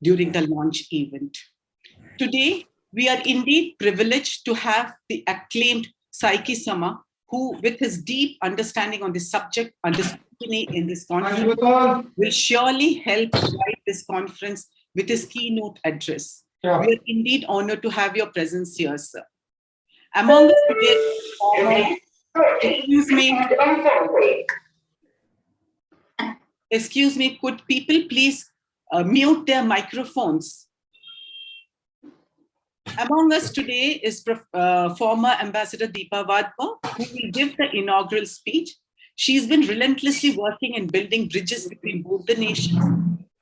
during the launch event. Today, we are indeed privileged to have the acclaimed Saiki Sama, who, with his deep understanding on this subject under scrutiny in this conference, will surely help guide this conference with his keynote address. We are indeed honored to have your presence here, sir. Among us today, excuse me, could people please mute their microphones? Among us today is former Ambassador Deepa Vadva, who will give the inaugural speech. She's been relentlessly working and building bridges between both the nations.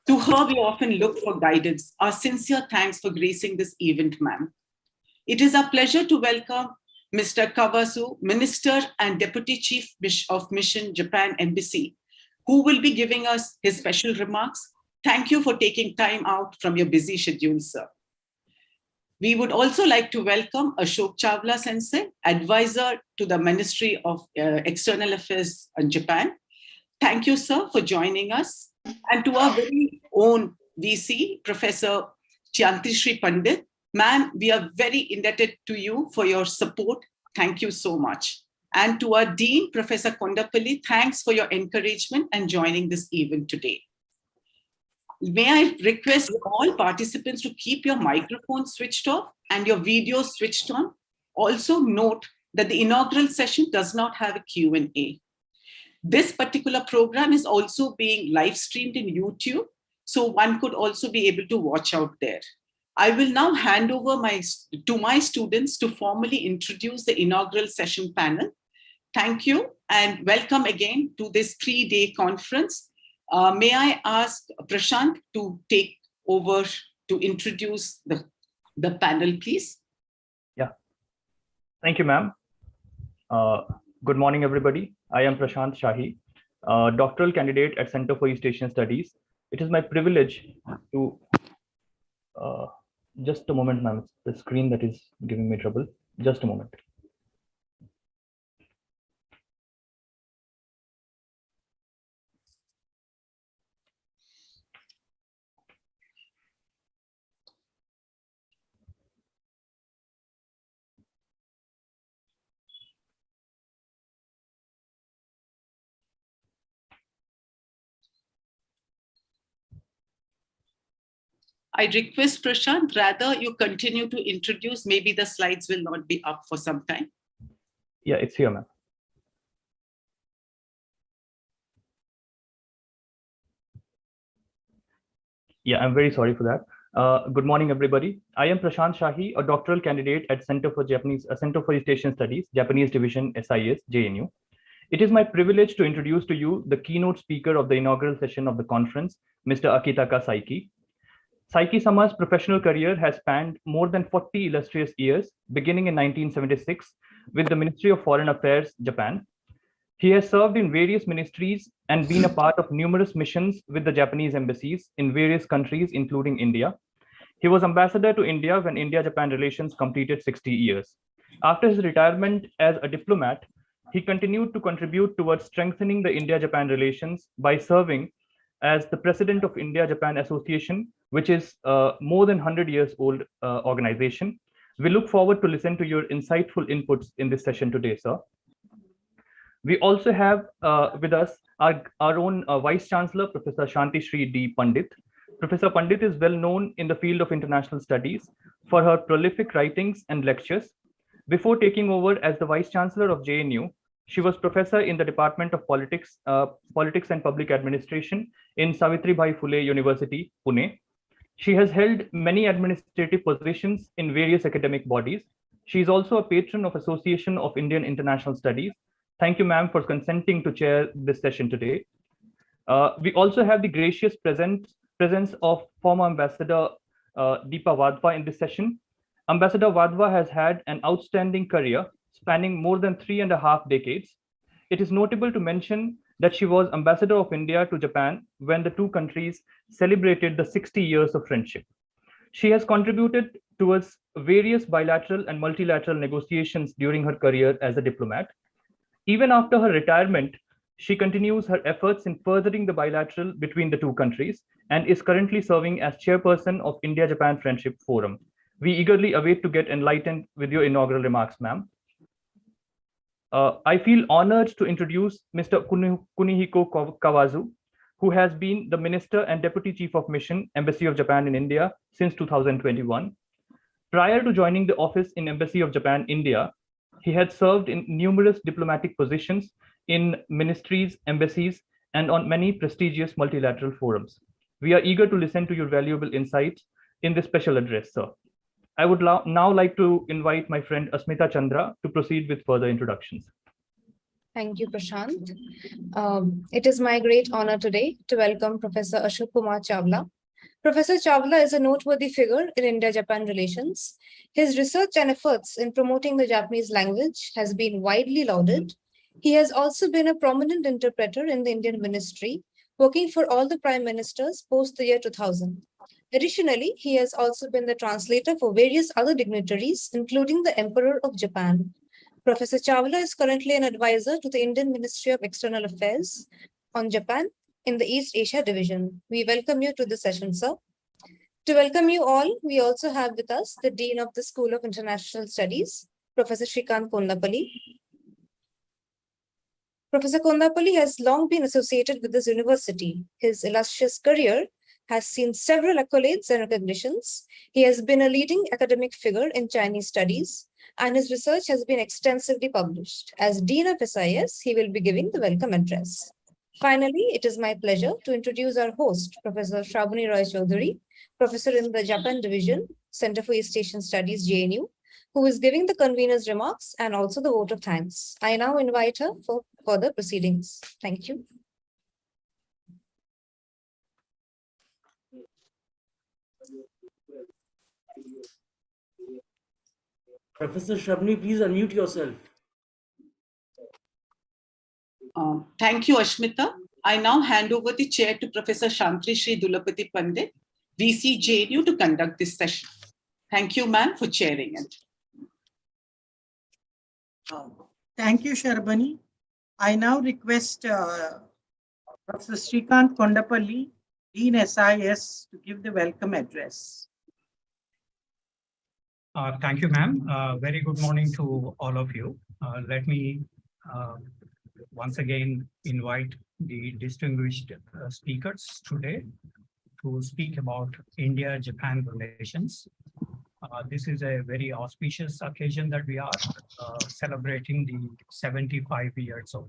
To her, we often look for guidance. Our sincere thanks for gracing this event, ma'am. It is our pleasure to welcome Mr. Kawasu, Minister and Deputy Chief of Mission, Japan Embassy, who will be giving us his special remarks. Thank you for taking time out from your busy schedule, sir. We would also like to welcome Ashok Chawla Sensei, advisor to the Ministry of External Affairs in Japan. Thank you, sir, for joining us. And to our very own VC, Professor Chantishri Pandit. Ma'am, we are very indebted to you for your support. Thank you so much. And to our Dean, Professor Kondapalli, thanks for your encouragement and joining this event today. May I request all participants to keep your microphones switched off and your videos switched on. Also note that the inaugural session does not have a Q&A. This particular program is also being live streamed in YouTube, so one could also be able to watch out there. I will now hand over to my students to formally introduce the inaugural session panel. Thank you and welcome again to this 3-day conference. May I ask Prashant to take over to introduce the panel, please? Yeah. Thank you, ma'am. Good morning, everybody. I am Prashant Shahi, doctoral candidate at Center for East Asian Studies. It is my privilege to, just a moment, ma'am, it's the screen that is giving me trouble. Just a moment. I request Prashant, rather you continue to introduce, maybe the slides will not be up for some time. Yeah, it's here, ma'am. Yeah, I'm very sorry for that. Good morning, everybody. I am Prashant Shahi, a doctoral candidate at Center for East Asian Studies, Japanese Division, CEAS, JNU. It is my privilege to introduce to you the keynote speaker of the inaugural session of the conference, Mr. Akitaka Saiki. Saiki-sama's professional career has spanned more than 40 illustrious years, beginning in 1976 with the Ministry of Foreign Affairs, Japan. He has served in various ministries and been a part of numerous missions with the Japanese embassies in various countries, including India. He was ambassador to India when India-Japan relations completed 60 years. After his retirement as a diplomat, he continued to contribute towards strengthening the India-Japan relations by serving as the president of India-Japan Association, which is more than 100 years old organization. We look forward to listen to your insightful inputs in this session today, sir. We also have with us our own Vice Chancellor, Professor Shantishri D. Pandit. Professor Pandit is well known in the field of international studies for her prolific writings and lectures. Before taking over as the Vice Chancellor of JNU, she was professor in the Department of Politics and Public Administration in Savitribai Phule University, Pune. She has held many administrative positions in various academic bodies. She is also a patron of Association of Indian International Studies. Thank you, ma'am, for consenting to chair this session today. We also have the gracious presence of former Ambassador Deepa Vadva in this session. Ambassador Vadva has had an outstanding career spanning more than 3.5 decades. It is notable to mention that she was Ambassador of India to Japan when the two countries celebrated the 60 years of friendship. She has contributed towards various bilateral and multilateral negotiations during her career as a diplomat. Even after her retirement, She continues her efforts in furthering the bilateral between the two countries and is currently serving as chairperson of India-Japan Friendship Forum. We eagerly await to get enlightened with your inaugural remarks, ma'am. I feel honored to introduce Mr. Kunihiko Kawazu, who has been the Minister and Deputy Chief of Mission, Embassy of Japan in India since 2021. Prior to joining the office in Embassy of Japan, India, he had served in numerous diplomatic positions in ministries, embassies, and on many prestigious multilateral forums. We are eager to listen to your valuable insights in this special address, sir. I would now like to invite my friend Asmita Chandra to proceed with further introductions. Thank you, Prashant. It is my great honor today to welcome Professor Ashok Kumar Chawla. Professor Chawla is a noteworthy figure in India-Japan relations. His research and efforts in promoting the Japanese language has been widely lauded. He has also been a prominent interpreter in the Indian ministry, working for all the prime ministers post the year 2000. Additionally, he has also been the translator for various other dignitaries, including the Emperor of Japan. Professor Chawla is currently an advisor to the Indian Ministry of External Affairs on Japan in the East Asia Division. We welcome you to the session, sir. To welcome you all, we also have with us the Dean of the School of International Studies, Professor Shrikant Kondapalli. Professor Kondapalli has long been associated with this university. His illustrious career has seen several accolades and recognitions. He has been a leading academic figure in Chinese studies, and his research has been extensively published. As Dean of CEAS, he will be giving the welcome address. Finally, it is my pleasure to introduce our host, Professor Shravani Roy Chaudhary, Professor in the Japan Division, Center for East Asian Studies, JNU, who is giving the convener's remarks and also the vote of thanks. I now invite her for further proceedings. Thank you. Professor Shravani, please unmute yourself. Thank you, Ashmita. I now hand over the chair to Professor Shantri Shri Dulapati Pandit, VC JNU, to conduct this session. Thank you, ma'am, for chairing it. Thank you, Sharbani. I now request Professor Shrikant Kondapalli, Dean CEAS, to give the welcome address. Thank you, ma'am. Very good morning to all of you. Let me once again invite the distinguished speakers today to speak about India-Japan relations. This is a very auspicious occasion that we are celebrating the 75 years of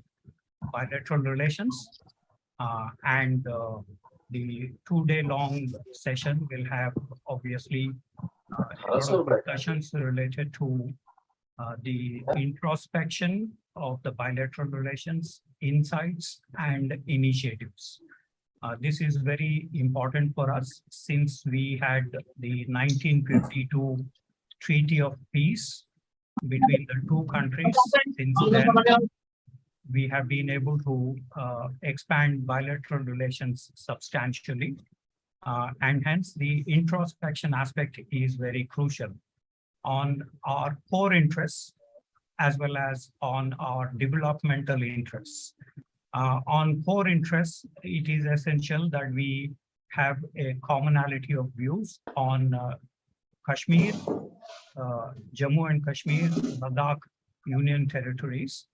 bilateral relations. And the two-day-long session will have obviously a lot of discussions related to the introspection of the bilateral relations, insights, and initiatives. This is very important for us since we had the 1952 Treaty of Peace between the two countries. Since then, we have been able to expand bilateral relations substantially. And hence the introspection aspect is very crucial on our core interests as well as on our developmental interests. On core interests, it is essential that we have a commonality of views on Kashmir, Jammu and Kashmir, Ladakh Union territories,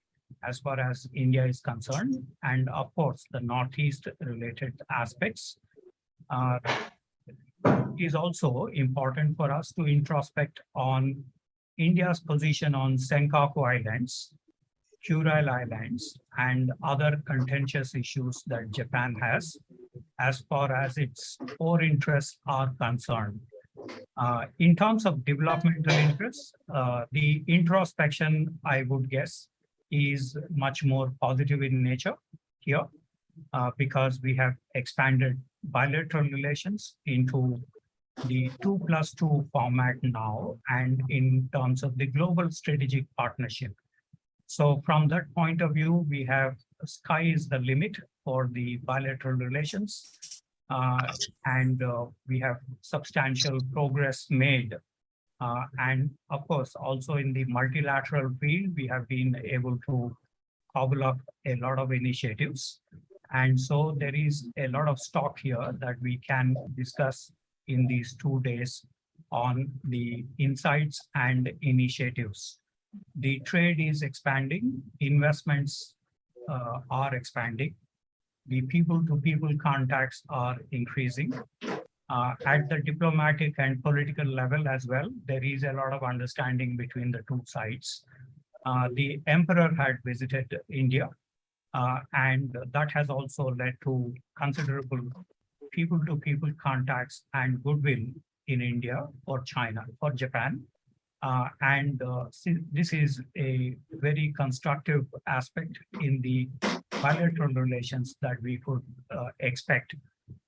as far as India is concerned, and of course the Northeast related aspects. Is also important for us to introspect on India's position on Senkaku Islands, Kuril Islands, and other contentious issues that Japan has, as far as its core interests are concerned. In terms of developmental interests, the introspection, I would guess, is much more positive in nature here, because we have expanded bilateral relations into the 2+2 format now, and in terms of the global strategic partnership. So from that point of view, we have sky is the limit for the bilateral relations, and we have substantial progress made. And of course, also in the multilateral field, we have been able to cobble up a lot of initiatives. And so there is a lot of stock here that we can discuss in these 2 days on the insights and initiatives. The trade is expanding, investments are expanding, the people-to-people contacts are increasing. At the diplomatic and political level as well, there is a lot of understanding between the two sides. The emperor had visited India, and that has also led to considerable people-to-people contacts and goodwill in India for China, for Japan. This is a very constructive aspect in the bilateral relations that we could expect.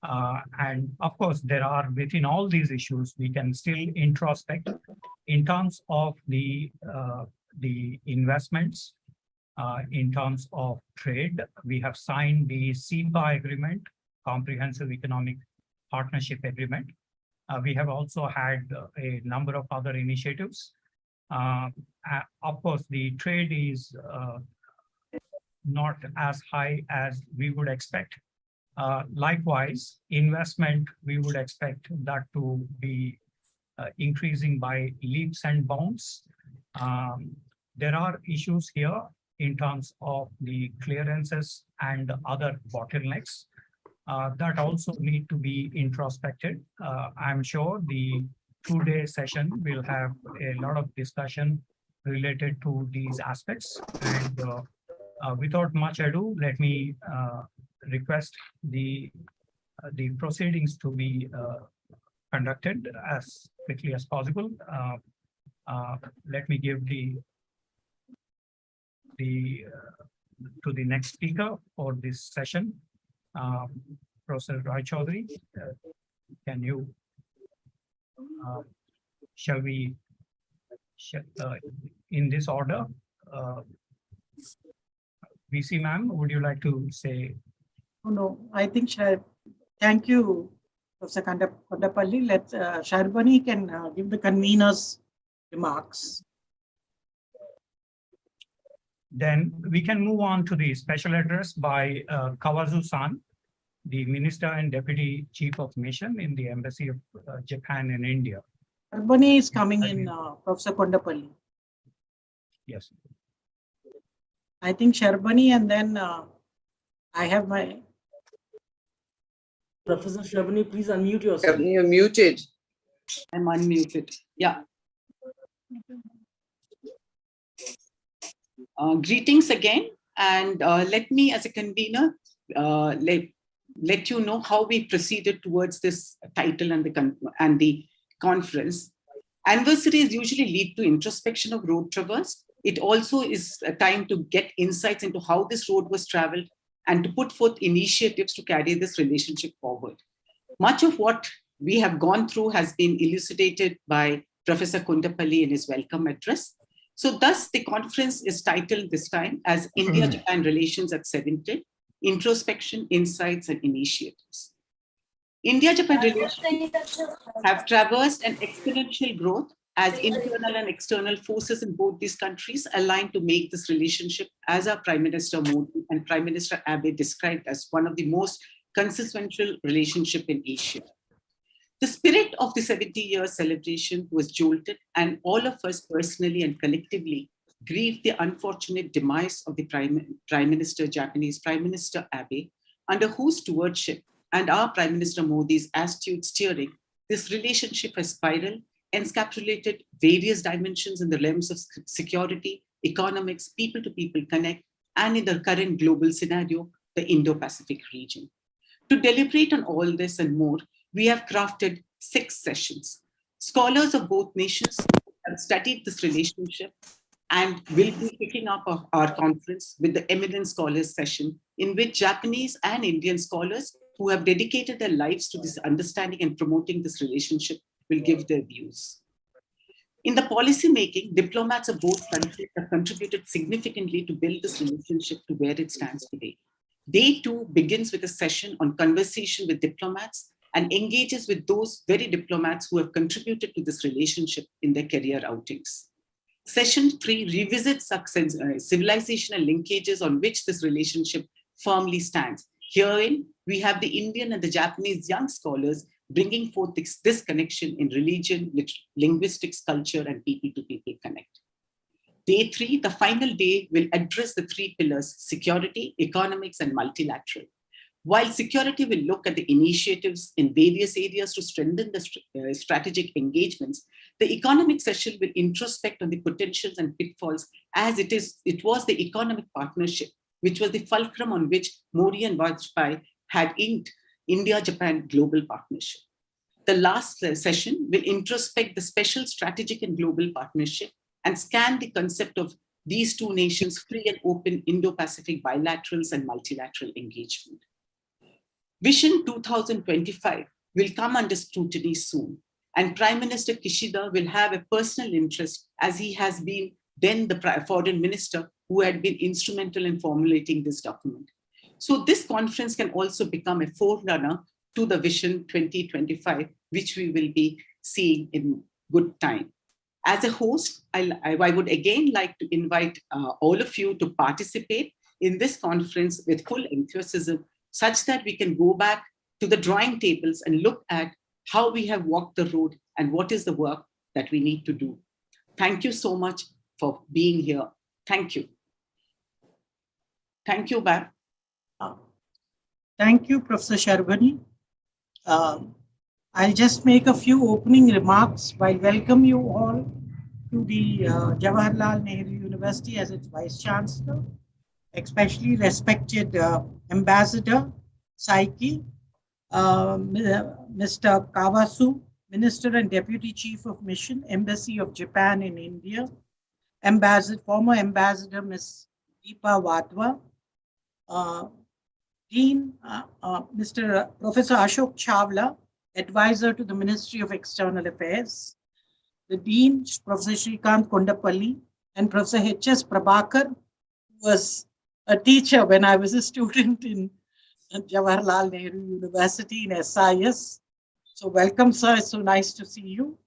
And of course, there are within all these issues, we can still introspect in terms of the investments, in terms of trade. We have signed the CEPA agreement, Comprehensive Economic Partnership Agreement. We have also had a number of other initiatives. Of course, the trade is not as high as we would expect. Likewise, investment, we would expect that to be increasing by leaps and bounds. There are issues here in terms of the clearances and other bottlenecks that also need to be introspected. I'm sure the 2-day session will have a lot of discussion related to these aspects. And without much ado, let me request the proceedings to be conducted as quickly as possible. Let me give to the next speaker for this session, Professor Rai Chaudhary. Can you, shall we, in this order, VC ma'am, would you like to say? No, I think thank you, Professor Kondapalli. Let Sharbani can give the convener's remarks. Then we can move on to the special address by Kawazu-san, the Minister and Deputy Chief of Mission in the Embassy of Japan in India. Sharbani is coming in, Professor Kondapalli. Yes. I think Sharbani, and then I have my... Professor Shravani, please unmute yourself. You're muted. I'm unmuted. Yeah. Greetings again, and let me, as a convener, let you know how we proceeded towards this title and the conference. Anniversaries usually lead to introspection of road traversed. It also is a time to get insights into how this road was traveled and to put forth initiatives to carry this relationship forward. Much of what we have gone through has been elucidated by Professor Kondapalli in his welcome address. So thus, the conference is titled this time as India-Japan Relations at 70, Introspection, Insights, and Initiatives. India-Japan relations have traversed an exponential growth as internal and external forces in both these countries align to make this relationship, as our Prime Minister Modi and Prime Minister Abe described, as one of the most consequential relationships in Asia. The spirit of the 70-year celebration was jolted, and all of us personally and collectively grieved the unfortunate demise of the Japanese Prime Minister Abe, under whose stewardship and our Prime Minister Modi's astute steering, this relationship has spiraled, encapsulated various dimensions in the realms of security, economics, people-to-people connect, and in the current global scenario, the Indo-Pacific region. To deliberate on all this and more, we have crafted 6 sessions. Scholars of both nations have studied this relationship and will be picking up our conference with the Eminent Scholars session, in which Japanese and Indian scholars who have dedicated their lives to this understanding and promoting this relationship will give their views. In the policy making, diplomats of both countries have contributed significantly to build this relationship to where it stands today. Day 2 begins with a session on conversation with diplomats and engages with those very diplomats who have contributed to this relationship in their career outings. Session 3 revisits civilizational linkages on which this relationship firmly stands. Herein, we have the Indian and the Japanese young scholars bringing forth this connection in religion, linguistics, culture, and people-to-people connect. Day 3, the final day, will address the 3 pillars: security, economics, and multilateral. While security will look at the initiatives in various areas to strengthen the strategic engagements, the economic session will introspect on the potentials and pitfalls, as it was the economic partnership, which was the fulcrum on which Modi and Vajpayee had inked India-Japan global partnership. The last session will introspect the special strategic and global partnership and scan the concept of these two nations' free and open Indo-Pacific bilaterals and multilateral engagement. Vision 2025 will come under scrutiny soon, and Prime Minister Kishida will have a personal interest, as he has been then the foreign minister who had been instrumental in formulating this document. So this conference can also become a forerunner to the Vision 2025, which we will be seeing in good time. As a host, I would again like to invite all of you to participate in this conference with full enthusiasm, such that we can go back to the drawing tables and look at how we have walked the road and what is the work that we need to do. Thank you so much for being here. Thank you. Thank you, Bab. Thank you, Professor Sharbani. I'll just make a few opening remarks while welcome you all to the Jawaharlal Nehru University as its Vice Chancellor, especially respected Ambassador Saiki, Mr. Kawasu, Minister and Deputy Chief of Mission, Embassy of Japan in India, former Ambassador Ms. Deepa Wadhwa, Dean Mr. Professor Ashok Chawla, Advisor to the Ministry of External Affairs, the Dean, Professor Shrikant Kondapalli, and Professor H.S. Prabhakar, who was a teacher when I was a student in Jawaharlal Nehru University in CEAS. So welcome, sir. It's so nice to see you.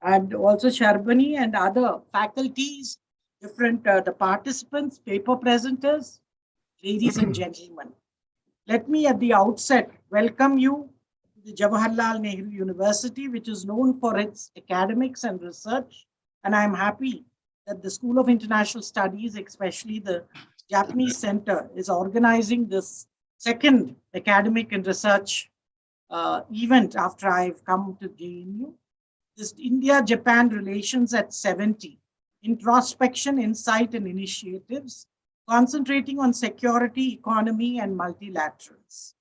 And also Sharbani and other faculties, different the participants, paper presenters, ladies and gentlemen. Let me at the outset welcome you to the Jawaharlal Nehru University, which is known for its academics and research. And I'm happy that the School of International Studies, especially the Japanese Center, is organizing this second academic and research event after I've come to JNU. This India-Japan Relations at 70, Introspection, Insight and Initiatives, concentrating on security, economy and multilaterals.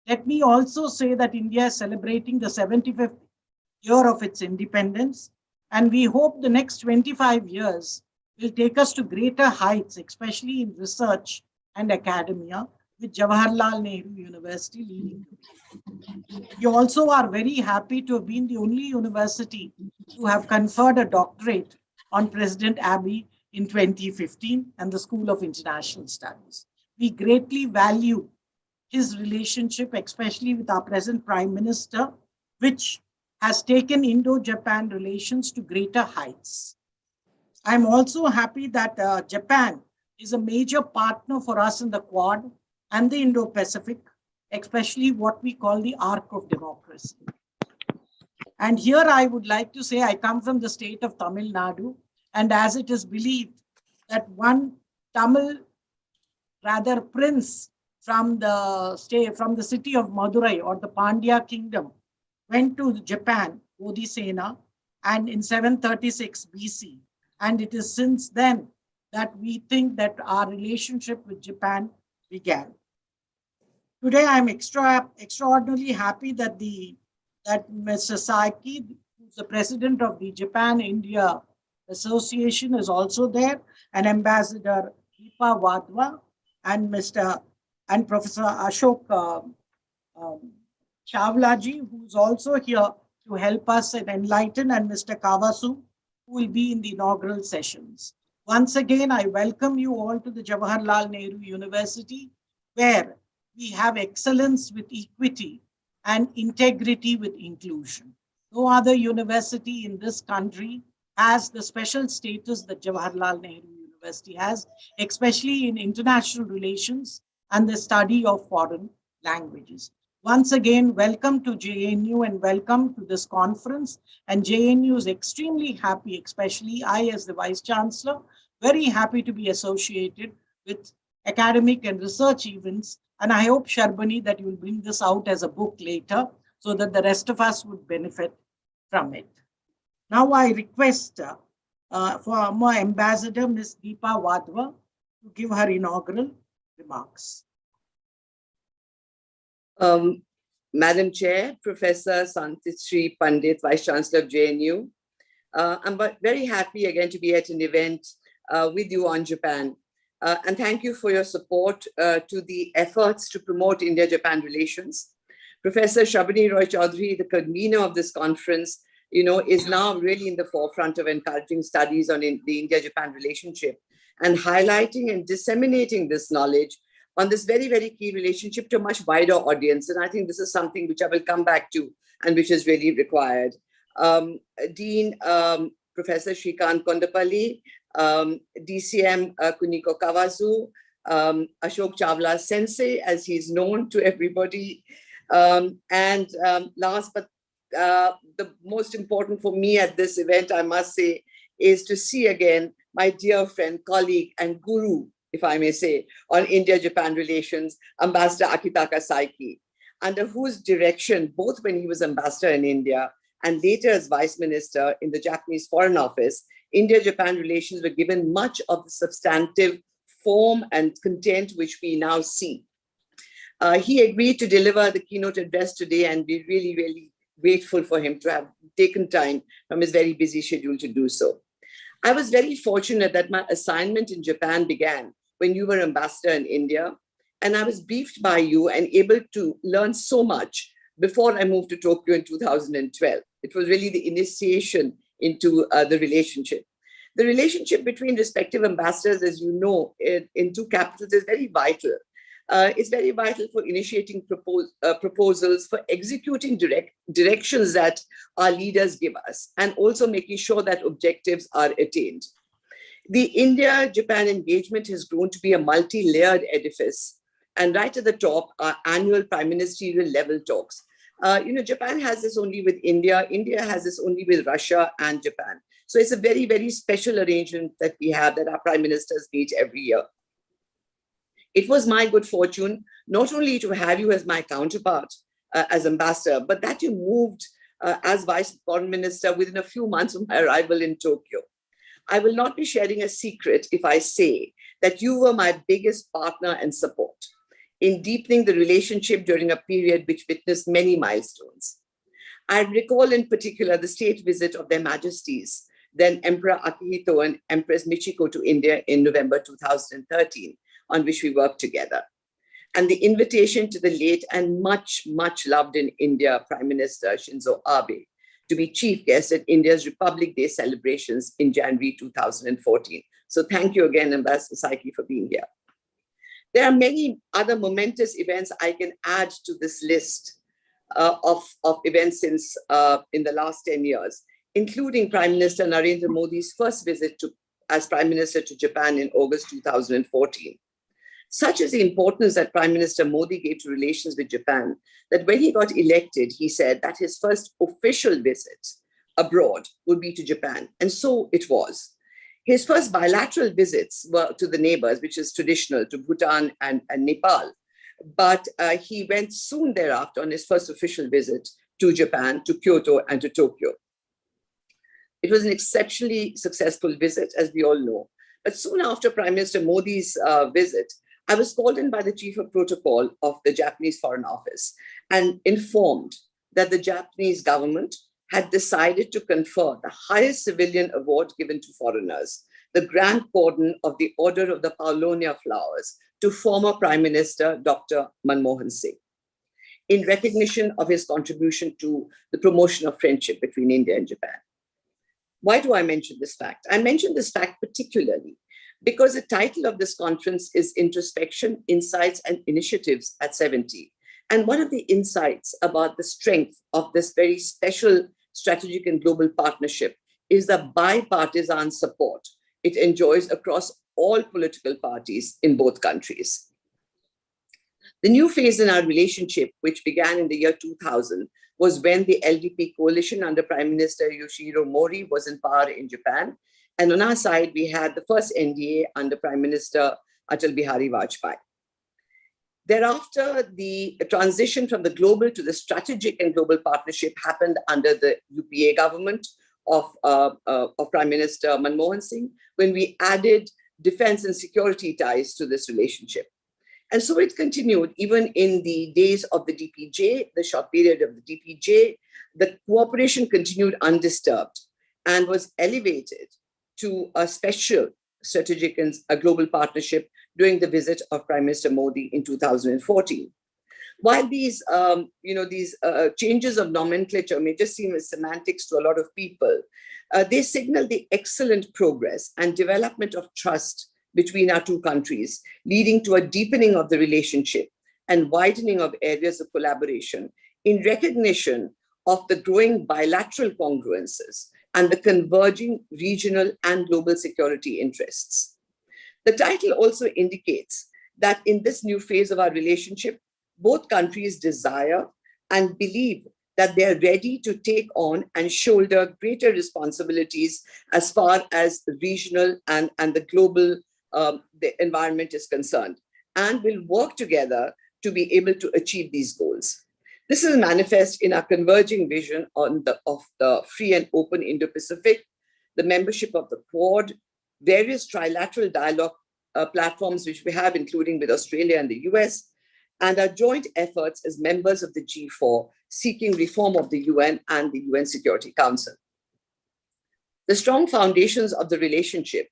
Let me also say that India is celebrating the 75th year of its independence, and we hope the next 25 years will take us to greater heights, especially in research and academia, with Jawaharlal Nehru University leading. We also are very happy to have been the only university to have conferred a doctorate on President Abiy in 2015 and the School of International Studies. We greatly value his relationship, especially with our present Prime Minister, which has taken Indo-Japan relations to greater heights. I'm also happy that Japan is a major partner for us in the Quad and the Indo-Pacific, especially what we call the arc of democracy. And here I would like to say I come from the state of Tamil Nadu, and as it is believed that one Tamil, rather prince from the city of Madurai or the Pandya kingdom, went to Japan, Bodhisena, and in 736 BC. And it is since then that we think that our relationship with Japan began. Today, I'm extraordinarily happy that Mr. Saiki, who's the president of the Japan-India Association, is also there, and Ambassador Deepa Wadhwa, and Professor Ashok Chawlaji, who's also here to help us and enlighten, and Mr. Kawasu, who will be in the inaugural sessions. Once again, I welcome you all to the Jawaharlal Nehru University, where we have excellence with equity and integrity with inclusion. No other university in this country has the special status that Jawaharlal Nehru University has, especially in international relations and the study of foreign languages. Once again, welcome to JNU and welcome to this conference. And JNU is extremely happy, especially I as the Vice Chancellor, very happy to be associated with academic and research events. And I hope, Sharbani, that you will bring this out as a book later so that the rest of us would benefit from it. Now I request former Ambassador Ms. Deepa Wadhwa to give her inaugural remarks. Madam Chair, Professor Santishri Pandit, Vice Chancellor of JNU. I'm very happy again to be at an event with you on Japan. And thank you for your support to the efforts to promote India-Japan relations. Professor Shabani Roy Chaudhary, the convener of this conference, is now really in the forefront of encouraging studies on the India-Japan relationship and highlighting and disseminating this knowledge on this very, very key relationship to a much wider audience. And I think this is something which I will come back to and which is really required. Dean Professor Shrikant Kondapalli, DCM Kuniko Kawazu, Ashok Chawla Sensei, as he's known to everybody. And last but the most important for me at this event, I must say, is to see again my dear friend, colleague, and guru, if I may say, on India-Japan relations, Ambassador Akitaka Saiki, under whose direction, both when he was ambassador in India and later as vice minister in the Japanese Foreign Office, India-Japan relations were given much of the substantive form and content which we now see. He agreed to deliver the keynote address today, and we're really, really grateful for him to have taken time from his very busy schedule to do so. I was very fortunate that my assignment in Japan began when you were ambassador in India, and I was briefed by you and able to learn so much before I moved to Tokyo in 2012. It was really the initiation into the relationship. The relationship between respective ambassadors, as you know, in two capitals is very vital. It's very vital for initiating proposals, for executing directions that our leaders give us, and also making sure that objectives are attained. The India-Japan engagement has grown to be a multi-layered edifice. And right at the top are annual prime ministerial level talks. Japan has this only with India. India has this only with Russia and Japan. So it's a very, very special arrangement that we have, that our prime ministers meet every year. It was my good fortune not only to have you as my counterpart as ambassador, but that you moved as vice foreign minister within a few months of my arrival in Tokyo. I will not be sharing a secret if I say that you were my biggest partner and support in deepening the relationship during a period which witnessed many milestones. I recall in particular the state visit of Their Majesties, then Emperor Akihito and Empress Michiko to India in November 2013, on which we worked together. And the invitation to the late and much, much loved in India Prime Minister Shinzo Abe to be chief guest at India's Republic Day celebrations in January 2014. So thank you again, Ambassador Saiki, for being here. There are many other momentous events I can add to this list of events since in the last 10 years, including Prime Minister Narendra Modi's first visit as Prime Minister to Japan in August 2014. Such is the importance that Prime Minister Modi gave to relations with Japan, that when he got elected, he said that his first official visit abroad would be to Japan. And so it was. His first bilateral visits were to the neighbors, which is traditional, to Bhutan and Nepal. But he went soon thereafter on his first official visit to Japan, to Kyoto and to Tokyo. It was an exceptionally successful visit, as we all know. But soon after Prime Minister Modi's visit, I was called in by the Chief of Protocol of the Japanese Foreign Office and informed that the Japanese government had decided to confer the highest civilian award given to foreigners, the Grand Cordon of the Order of the Paulownia Flowers, to former Prime Minister Dr. Manmohan Singh, in recognition of his contribution to the promotion of friendship between India and Japan. Why do I mention this fact? I mention this fact particularly because the title of this conference is Introspection, Insights, and Initiatives at 70. And one of the insights about the strength of this very special strategic and global partnership is the bipartisan support it enjoys across all political parties in both countries. The new phase in our relationship, which began in the year 2000, was when the LDP coalition under Prime Minister Yoshihiro Mori was in power in Japan. And on our side, we had the first NDA under Prime Minister Atal Bihari Vajpayee. Thereafter, the transition from the global to the strategic and global partnership happened under the UPA government of Prime Minister Manmohan Singh, when we added defense and security ties to this relationship. And so it continued even in the days of the DPJ, the short period of the DPJ, the cooperation continued undisturbed and was elevated to a special strategic and a global partnership during the visit of Prime Minister Modi in 2014. While these, changes of nomenclature may just seem as semantics to a lot of people, they signal the excellent progress and development of trust between our two countries, leading to a deepening of the relationship and widening of areas of collaboration in recognition of the growing bilateral congruences and the converging regional and global security interests. The title also indicates that in this new phase of our relationship, both countries desire and believe that they are ready to take on and shoulder greater responsibilities as far as the regional and the global the environment is concerned, and will work together to be able to achieve these goals. This is manifest in our converging vision of the free and open Indo-Pacific, the membership of the Quad, various trilateral dialogue platforms which we have, including with Australia and the US, and our joint efforts as members of the G4 seeking reform of the UN and the UN Security Council. The strong foundations of the relationship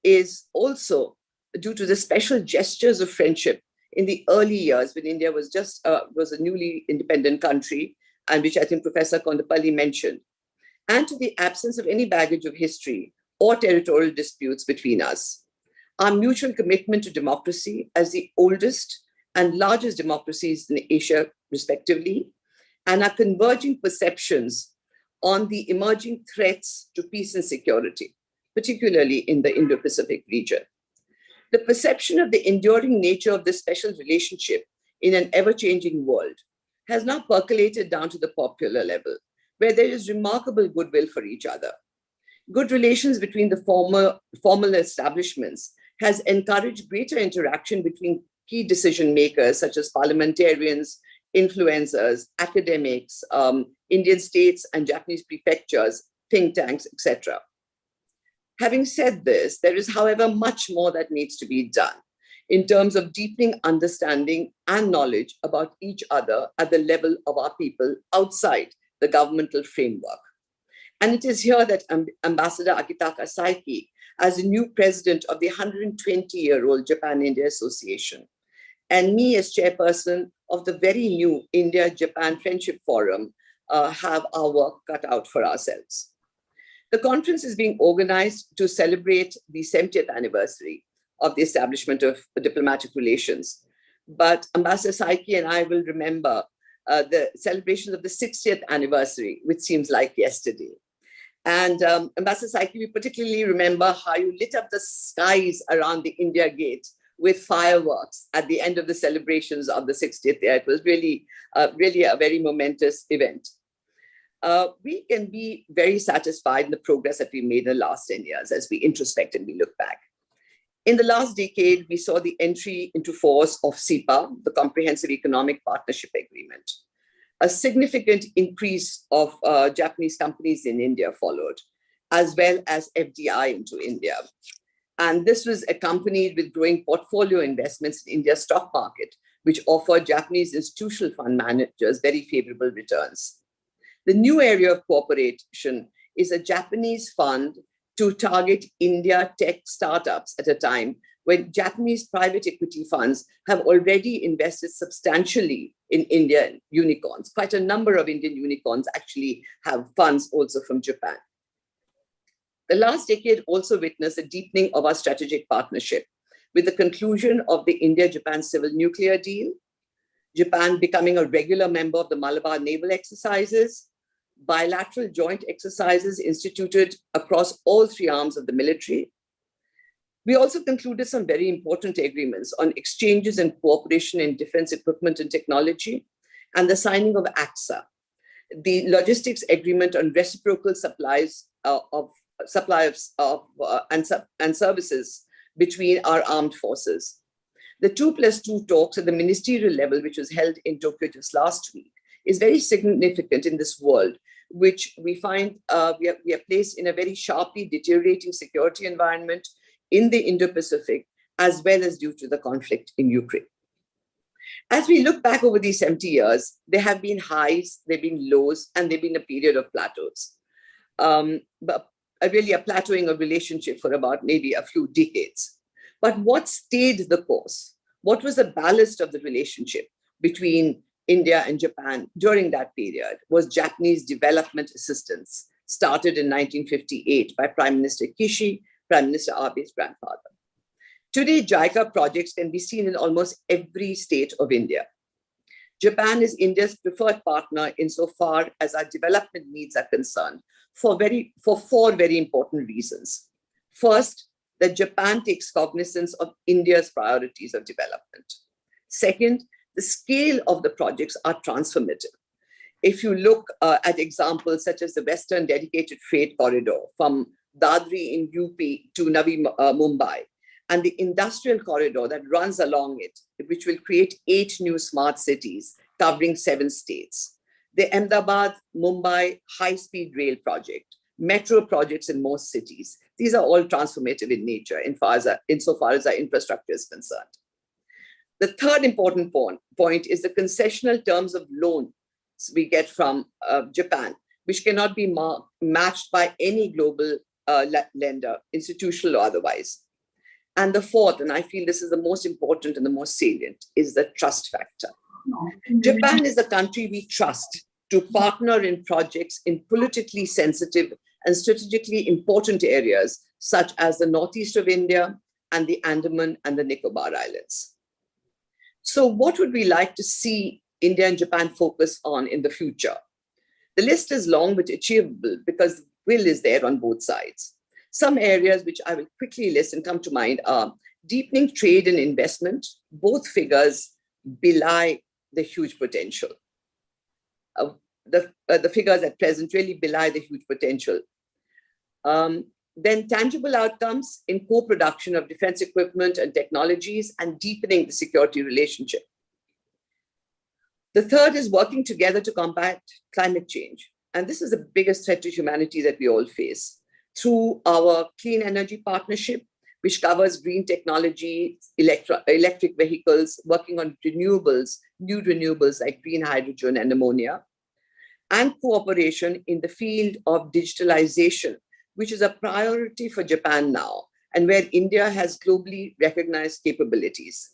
is also due to the special gestures of friendship in the early years when India was was a newly independent country, and which I think Professor Kondapalli mentioned, and to the absence of any baggage of history or territorial disputes between us. Our mutual commitment to democracy as the oldest and largest democracies in Asia, respectively, and our converging perceptions on the emerging threats to peace and security, particularly in the Indo-Pacific region. The perception of the enduring nature of this special relationship in an ever-changing world has now percolated down to the popular level, where there is remarkable goodwill for each other. Good relations between the formal establishments has encouraged greater interaction between key decision makers, such as parliamentarians, influencers, academics, Indian states and Japanese prefectures, think tanks, etc. Having said this, there is, however, much more that needs to be done in terms of deepening understanding and knowledge about each other at the level of our people outside the governmental framework. And it is here that Ambassador Akitaka Saiki, as the new president of the 120-year-old Japan-India Association, and me as chairperson of the very new India-Japan Friendship Forum, have our work cut out for ourselves. The conference is being organized to celebrate the 70th anniversary of the establishment of diplomatic relations. But Ambassador Saiki and I will remember the celebrations of the 60th anniversary, which seems like yesterday. And Ambassador Saiki, we particularly remember how you lit up the skies around the India Gate with fireworks at the end of the celebrations of the 60th year. It was really a very momentous event. We can be very satisfied in the progress that we made in the last 10 years as we introspect and we look back. In the last decade, we saw the entry into force of CEPA, the Comprehensive Economic Partnership Agreement. A significant increase of Japanese companies in India followed, as well as FDI into India. And this was accompanied with growing portfolio investments in India's stock market, which offered Japanese institutional fund managers very favorable returns. The new area of cooperation is a Japanese fund to target India tech startups at a time when Japanese private equity funds have already invested substantially in Indian unicorns. Quite a number of Indian unicorns actually have funds also from Japan. The last decade also witnessed a deepening of our strategic partnership with the conclusion of the India-Japan civil nuclear deal, Japan becoming a regular member of the Malabar naval exercises, bilateral joint exercises instituted across all three arms of the military. We also concluded some very important agreements on exchanges and cooperation in defense equipment and technology, and the signing of AXA, the logistics agreement on reciprocal supplies and services between our armed forces. The 2+2 talks at the ministerial level, which was held in Tokyo just last week, is very significant in this world, which we find we are placed in a very sharply deteriorating security environment in the Indo-Pacific, as well as due to the conflict in Ukraine. As we look back over these 70 years, there have been highs, there have been lows, and there have been a period of plateaus. But really a plateauing of relationship for about maybe a few decades. But what stayed the course? What was the ballast of the relationship between India and Japan during that period was Japanese development assistance, started in 1958 by Prime Minister Kishi, Prime Minister Abe's grandfather. Today, JICA projects can be seen in almost every state of India. Japan is India's preferred partner insofar as our development needs are concerned for four very important reasons. First, that Japan takes cognizance of India's priorities of development. Second, the scale of the projects are transformative. If you look at examples such as the Western Dedicated Freight Corridor from Dadri in UP to Navi Mumbai, and the industrial corridor that runs along it, which will create 8 new smart cities covering 7 states. The Ahmedabad-Mumbai high-speed rail project, metro projects in most cities. These are all transformative in nature insofar as our infrastructure is concerned. The third important point is the concessional terms of loans we get from Japan, which cannot be matched by any global lender, institutional or otherwise. And the fourth, and I feel this is the most important and the most salient, is the trust factor. Japan is the country we trust to partner in projects in politically sensitive and strategically important areas, such as the northeast of India and the Andaman and the Nicobar Islands. So what would we like to see India and Japan focus on in the future? The list is long but achievable because the will is there on both sides. Some areas which I will quickly list and come to mind are deepening trade and investment. Both figures belie the huge potential. The figures at present really belie the huge potential. Then tangible outcomes in co-production of defense equipment and technologies and deepening the security relationship. The third is working together to combat climate change. And this is the biggest threat to humanity that we all face. Through our clean energy partnership, which covers green technology, electric vehicles, working on renewables, new renewables like green hydrogen and ammonia, and cooperation in the field of digitalization, which is a priority for Japan now, and where India has globally recognized capabilities.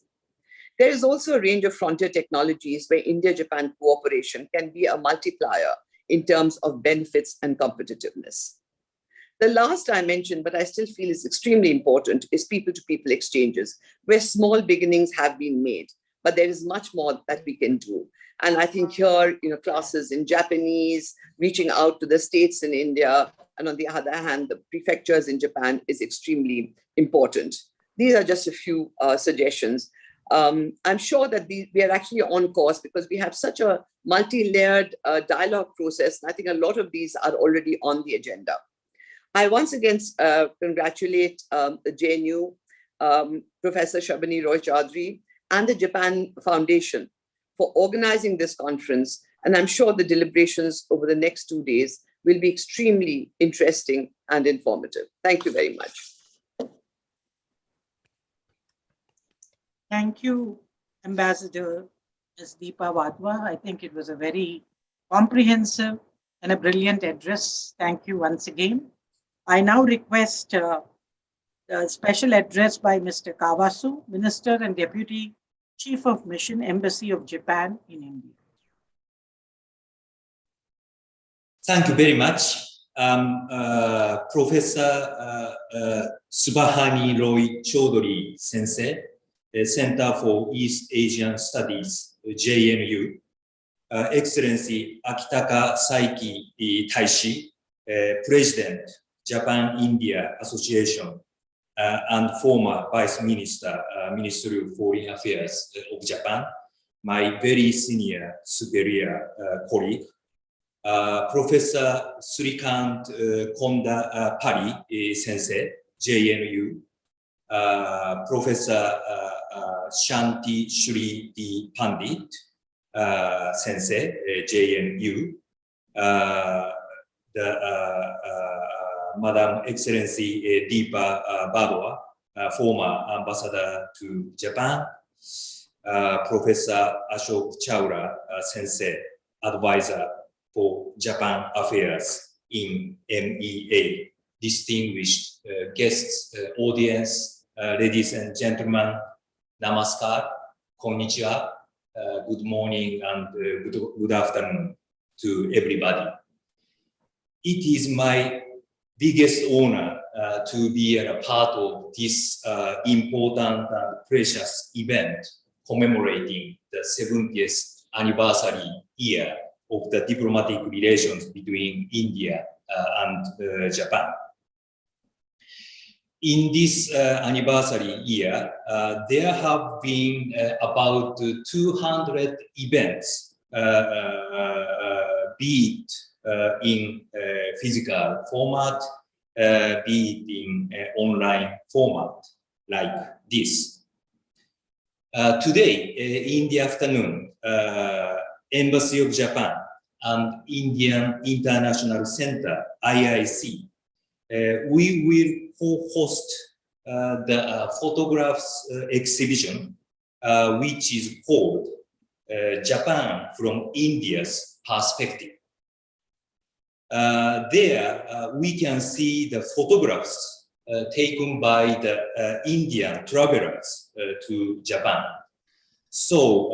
There is also a range of frontier technologies where India-Japan cooperation can be a multiplier in terms of benefits and competitiveness. The last I mentioned, but I still feel is extremely important, is people-to-people exchanges, where small beginnings have been made, but there is much more that we can do. And I think here, classes in Japanese, reaching out to the states in India, and on the other hand, the prefectures in Japan is extremely important. These are just a few suggestions. I'm sure that we are actually on course because we have such a multi-layered dialogue process. And I think a lot of these are already on the agenda. I once again congratulate the JNU, Professor Shabani Roy Chaudhary, and the Japan Foundation for organizing this conference. And I'm sure the deliberations over the next 2 days will be extremely interesting and informative. Thank you very much. Thank you, Ambassador Ms. Deepa Wadhwa. I think it was a very comprehensive and a brilliant address. Thank you once again. I now request a special address by Mr. Kawasu, Minister and Deputy Chief of Mission, Embassy of Japan in India. Thank you very much. Professor Subhani Roy Chaudhary Sensei, Center for East Asian Studies, JNU. Excellency Akitaka Saiki Taishi, President, Japan-India Association, and former Vice Minister, Ministry of Foreign Affairs of Japan, my very senior superior colleague, Professor Srikant Kondapalli Sensei, JNU, Professor Shanti Shri D. Pandit Sensei, JNU, Madam Excellency Deepa Badwa, former ambassador to Japan, Professor Ashok Chawla Sensei, advisor for Japan affairs in MEA, distinguished guests, audience, ladies and gentlemen, namaskar, konnichiwa, good morning and good afternoon to everybody. It is my biggest honor to be a part of this important and precious event commemorating the 70th anniversary year of the diplomatic relations between India and Japan. In this anniversary year, there have been about 200 events, be it in physical format, be it in online format like this. Today, in the afternoon, Embassy of Japan and Indian International Center, IIC, we will co-host the photographs exhibition, which is called Japan from India's Perspective. There, we can see the photographs taken by the Indian travelers to Japan. So,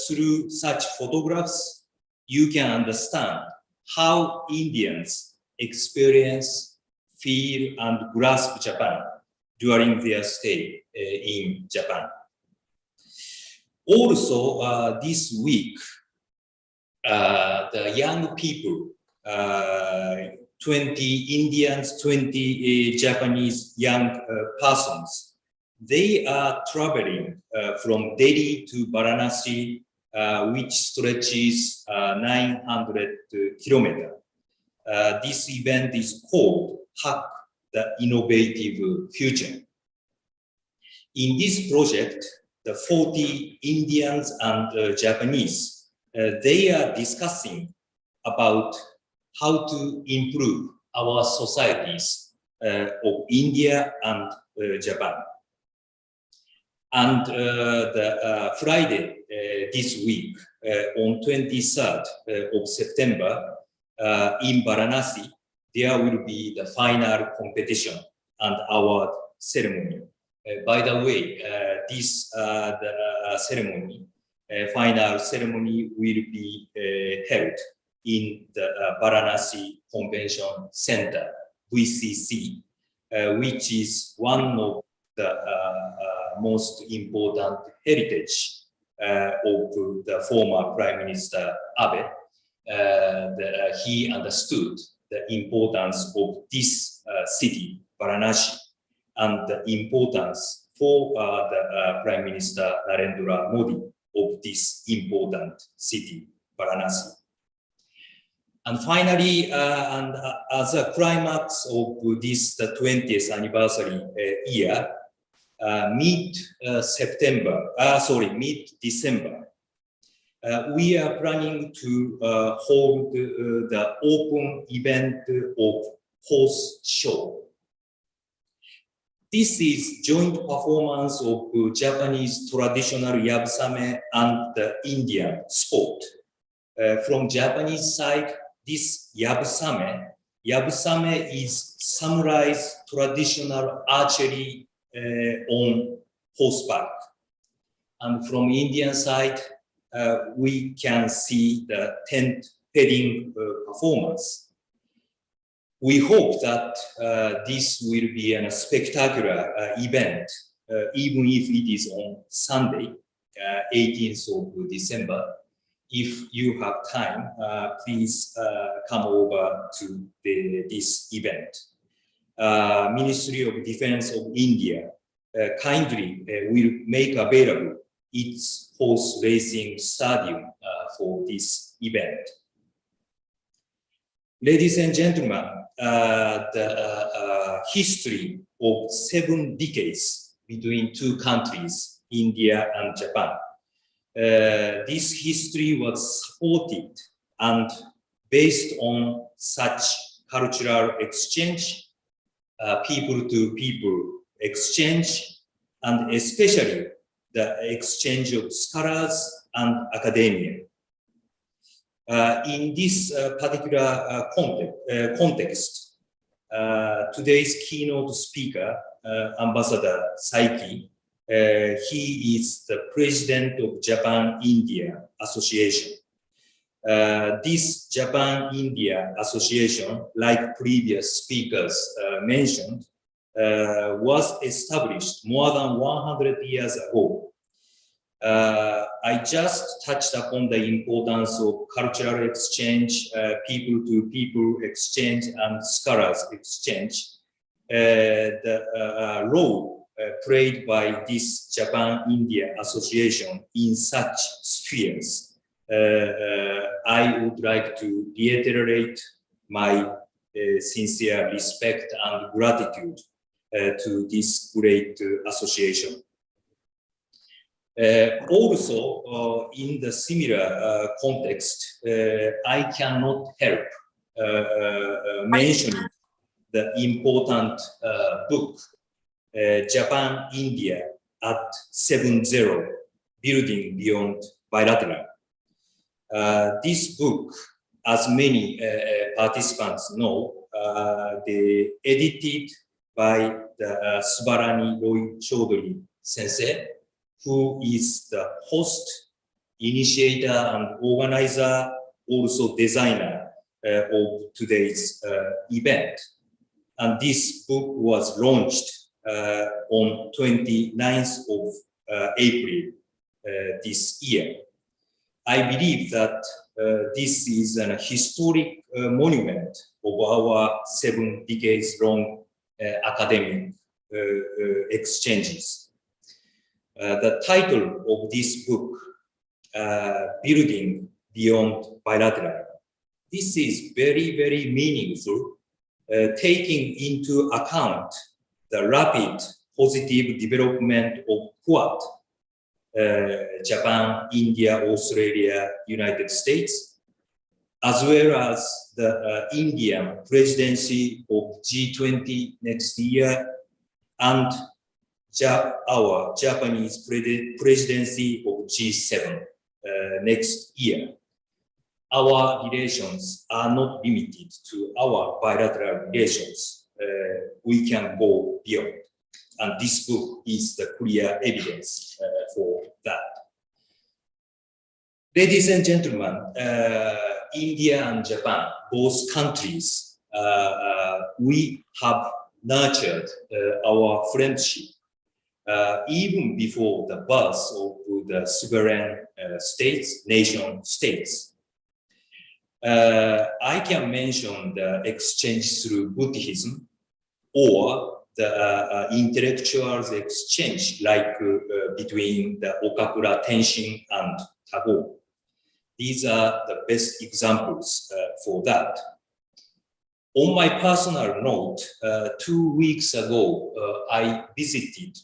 through such photographs, you can understand how Indians experience, feel, and grasp Japan during their stay in Japan. Also, this week, the young people, 20 Indians, 20 Japanese young persons, they are traveling from Delhi to Varanasi, which stretches 900 kilometers. This event is called Hack the Innovative Future. In this project, the 40 Indians and Japanese, they are discussing about how to improve our societies of India and Japan. And the Friday this week, on 23rd of September, in Varanasi, there will be the final competition and award ceremony. By the way, this the ceremony, final ceremony will be held in the Varanasi Convention Center, VCC, which is one of the most important heritage of the former Prime Minister Abe. He understood the importance of this city, Varanasi, and the importance for the Prime Minister Narendra Modi of this important city, Varanasi. And finally, and as a climax of this the 20th anniversary year, mid-December, we are planning to hold the open event of horse show. This is joint performance of Japanese traditional yabusame and the Indian sport. From Japanese side, this yabusame is samurai's traditional archery on horseback. And from Indian side, we can see the tent peddling performance. We hope that this will be a spectacular event, even if it is on Sunday, 18th of December, if you have time, please come over to this event. Ministry of Defense of India kindly will make available its horse racing stadium for this event. Ladies and gentlemen, the history of 7 decades between 2 countries, India and Japan. This history was supported and based on such cultural exchange, people-to-people exchange, and especially the exchange of scholars and academia. In this particular context, today's keynote speaker, Ambassador Saiki, he is the president of Japan-India Association. This Japan-India Association, like previous speakers mentioned, was established more than 100 years ago. I just touched upon the importance of cultural exchange, people-to-people exchange, and scholars exchange. The role played by this Japan-India Association in such spheres. I would like to reiterate my sincere respect and gratitude to this great association. Also, in the similar context, I cannot help mentioning the important book, Japan-India at 7-0, Building Beyond Bilateral. This book, as many participants know, they edited by the Subarani Roy Chaudhary Sensei, who is the host, initiator, and organizer, also designer of today's event. And this book was launched on 29th of April this year. I believe that this is an historic monument of our 7 decades long academic exchanges. The title of this book, Building Beyond Bilateral, this is very, very meaningful, taking into account the rapid positive development of Quad, Japan, India, Australia, United States, as well as the Indian presidency of G20 next year, and our Japanese presidency of G7 next year. Our relations are not limited to our bilateral relations. We can go beyond. And this book is the clear evidence for that. Ladies and gentlemen, India and Japan, both countries, we have nurtured our friendship even before the birth of the sovereign states, nation states. I can mention the exchange through Buddhism or the intellectuals exchange like between the Okakura Tenshin and Tagore. These are the best examples for that. On my personal note, 2 weeks ago, I visited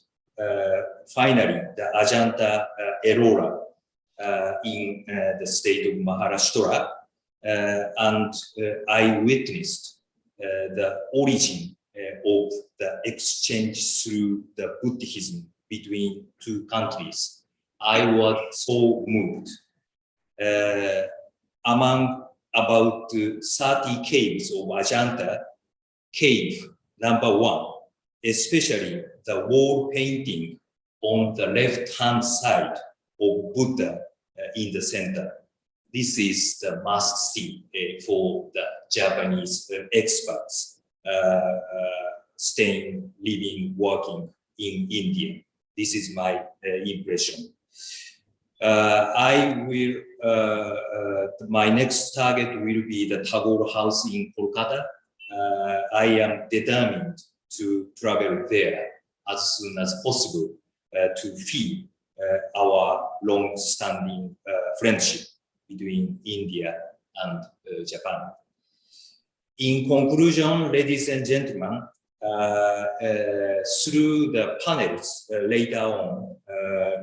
finally the Ajanta Ellora in the state of Maharashtra, and I witnessed the origin of the exchange through the Buddhism between 2 countries. I was so moved. Among about 30 caves of Ajanta, cave number 1, especially the wall painting on the left-hand side of Buddha in the center. This is the must-see for the Japanese experts staying, living, working in India. This is my impression. I will, my next target will be the Tagore House in Kolkata. I am determined to travel there as soon as possible to feel our long-standing friendship between India and Japan. In conclusion, ladies and gentlemen, through the panels later on,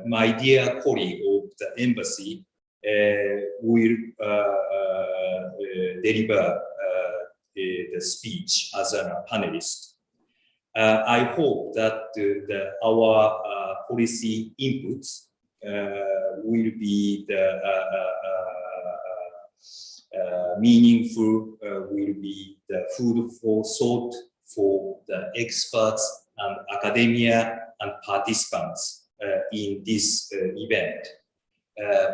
my dear colleague of the embassy will deliver the speech as a panelist. I hope that our policy inputs will be the meaningful, will be the food for thought for the experts and academia and participants in this event.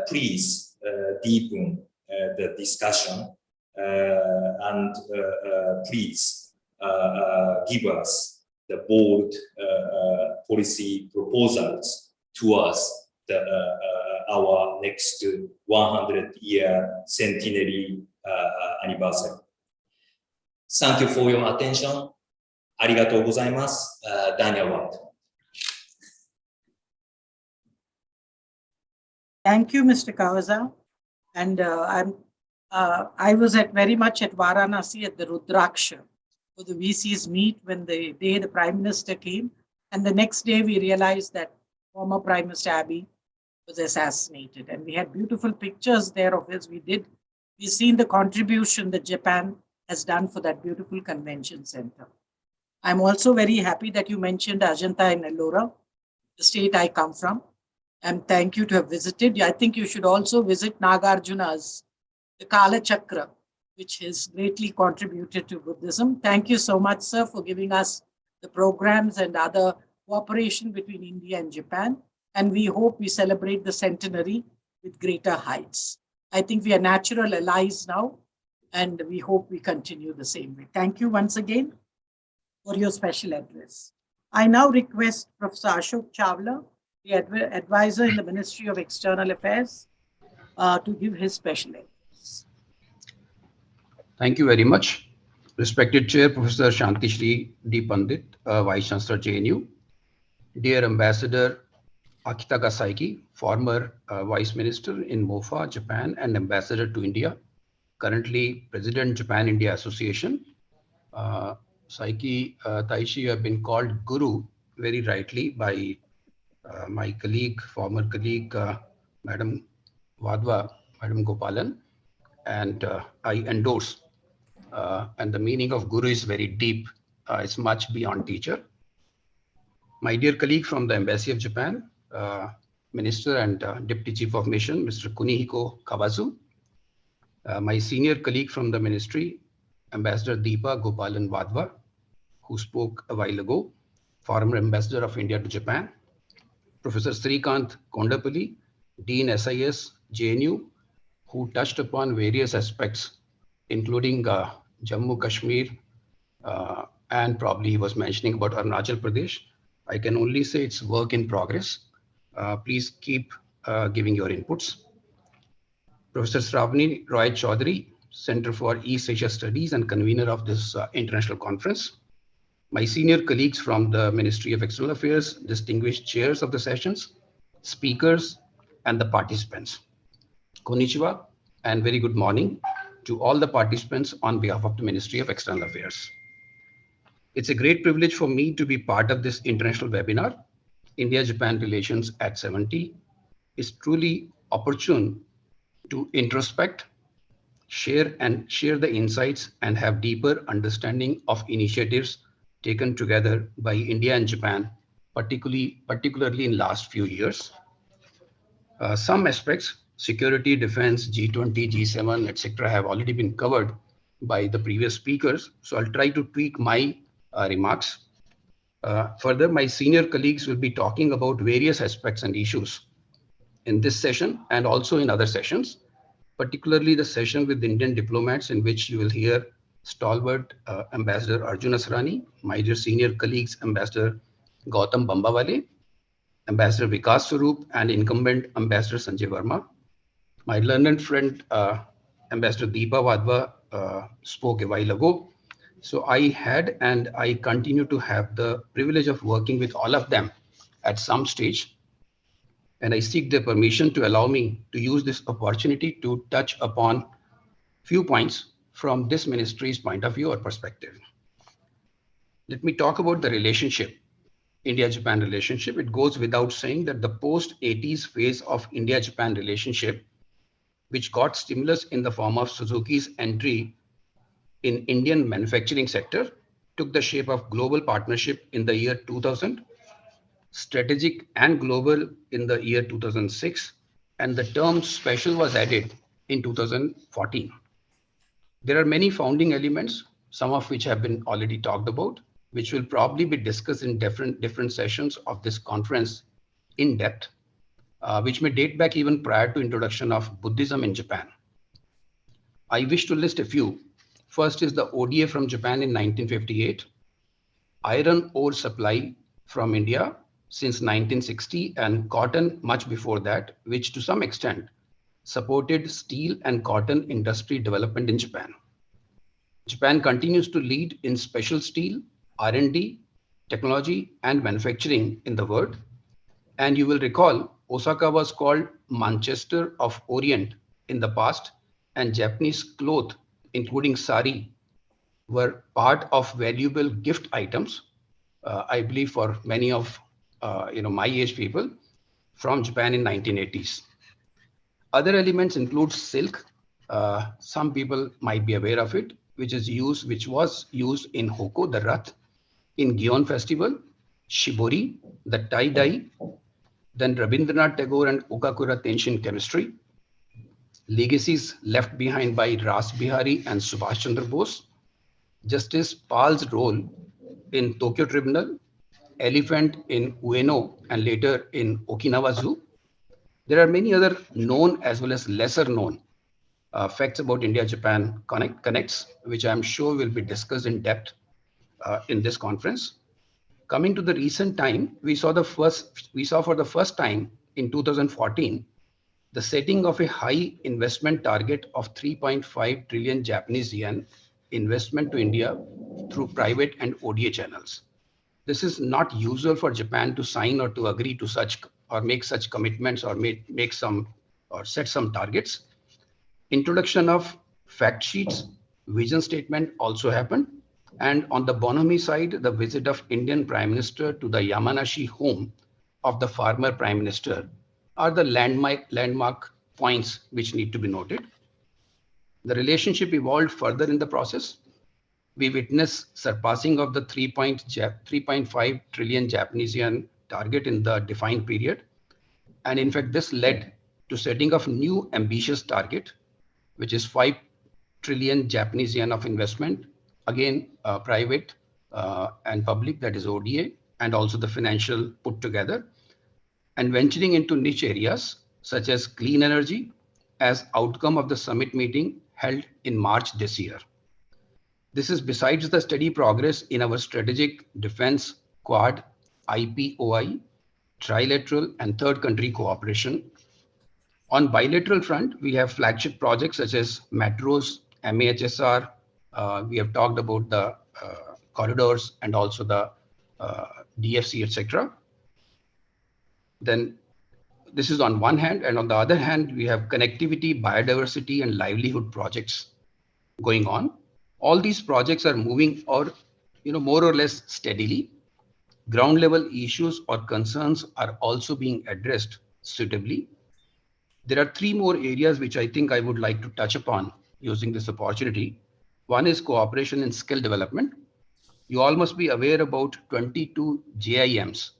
Please deepen the discussion and please give us the bold policy proposals towards our next 100-year centenary anniversary. Thank you for your attention. ありがとうございます。Dhanyawad. Thank you, Mr. Kawaza. And I was very much at Varanasi at the Rudraksha for the VCs meet when the day the Prime Minister came. And the next day we realized that former Prime Minister Abiy was assassinated. And we had beautiful pictures there of his. We've seen the contribution that Japan has done for that beautiful convention center. I'm also very happy that you mentioned Ajanta and Ellora, the state I come from. And thank you to have visited. I think you should also visit Nagarjuna's, the Kala Chakra, which has greatly contributed to Buddhism. Thank you so much, sir, for giving us the programs and other cooperation between India and Japan. And we hope we celebrate the centenary with greater heights. I think we are natural allies now, and we hope we continue the same way. Thank you once again for your special address. I now request Professor Ashok Chawla, the advisor in the Ministry of External Affairs, to give his special address. Thank you very much. Respected Chair, Professor Shanti Shri D. Pandit, Vice Chancellor JNU, dear Ambassador Akita Saiki, former Vice Minister in MOFA, Japan, and Ambassador to India, currently President Japan-India Association. Saiki Taishi, you have been called Guru very rightly by my colleague, former colleague, Madam Wadhwa, Madam Gopalan, and I endorse. And the meaning of Guru is very deep. It's much beyond teacher. My dear colleague from the Embassy of Japan, Minister and Deputy Chief of Mission, Mr. Kunihiko Kawazu. My senior colleague from the Ministry, Ambassador Deepa Gopalan Wadhwa, who spoke a while ago, former Ambassador of India to Japan. Professor Srikant Kondapalli, Dean SIS, JNU, who touched upon various aspects, including Jammu, Kashmir, and probably he was mentioning about Arunachal Pradesh. I can only say it's work in progress. Please keep giving your inputs. Professor Sravani Roy Chaudhary, Center for East Asia Studies and convener of this international conference. My senior colleagues from the Ministry of External Affairs, distinguished chairs of the sessions, speakers, and the participants. Konnichiwa, and very good morning to all the participants on behalf of the Ministry of External Affairs. It's a great privilege for me to be part of this international webinar. India-Japan Relations at 70 is truly opportune to introspect, share the insights, and have deeper understanding of initiatives taken together by India and Japan, particularly in last few years. Some aspects, security, defense, G20, G7, etc., have already been covered by the previous speakers. So I'll try to tweak my remarks. Further, my senior colleagues will be talking about various aspects and issues in this session and also in other sessions, particularly the session with Indian diplomats, in which you will hear stalwart Ambassador Arjun Asrani, my dear senior colleagues, Ambassador Gautam Bambawale, Ambassador Vikas Swarup, and incumbent Ambassador Sanjay Verma. My learned friend, Ambassador Deepa Wadhwa, spoke a while ago. So I had and I continue to have the privilege of working with all of them at some stage. And I seek their permission to allow me to use this opportunity to touch upon few points from this ministry's point of view or perspective. Let me talk about the relationship, India-Japan relationship. It goes without saying that the post-80s phase of India-Japan relationship, which got stimulus in the form of Suzuki's entry in Indian manufacturing sector, took the shape of global partnership in the year 2000, strategic and global in the year 2006, and the term special was added in 2014. There are many founding elements, some of which have been already talked about, which will probably be discussed in different sessions of this conference in depth, which may date back even prior to introduction of Buddhism in Japan. I wish to list a few. First is the ODA from Japan in 1958, iron ore supply from India since 1960, and cotton much before that, which to some extent supported steel and cotton industry development in Japan. Japan continues to lead in special steel, R&D, technology, and manufacturing in the world. And you will recall, Osaka was called Manchester of Orient in the past, and Japanese cloth, including sari, were part of valuable gift items, I believe for many of my age people from Japan in 1980s. Other elements include silk. Some people might be aware of it, which was used in Hoko, the Rath, in Gion Festival, Shibori, the tie-dye, then Rabindranath Tagore and Okakura Tenshin chemistry, legacies left behind by Ras Bihari and Subhash Chandra Bose, Justice Pal's role in Tokyo Tribunal, elephant in Ueno and later in Okinawa Zoo. There are many other known as well as lesser known facts about India-Japan connects, which I'm sure will be discussed in depth in this conference. Coming to the recent time, we saw for the first time in 2014 the setting of a high investment target of 3.5 trillion Japanese yen investment to India through private and ODA channels. This is not usual for Japan to sign or to agree to such or make such commitments or make some or set some targets. Introduction of fact sheets, vision statement also happened. And on the bonhomie side, the visit of Indian Prime Minister to the Yamanashi home of the former Prime Minister are the landmark points which need to be noted. The relationship evolved further in the process. We witnessed surpassing of the 3.5 trillion Japanese yen target in the defined period. And in fact, this led to setting of new ambitious target, which is 5 trillion Japanese yen of investment, again, private and public, that is ODA, and also the financial put together, and venturing into niche areas such as clean energy as outcome of the summit meeting held in March this year. This is besides the steady progress in our strategic defense, Quad, IPOI, trilateral and third country cooperation. On bilateral front, we have flagship projects such as metros, MAHSR. We have talked about the corridors and also the DFC, etc. Then this is on one hand, and on the other hand, we have connectivity, biodiversity, and livelihood projects going on. All these projects are moving or more or less steadily. Ground level issues or concerns are also being addressed suitably. There are three more areas which I think I would like to touch upon using this opportunity. One is cooperation in skill development. You all must be aware about 22 JIMs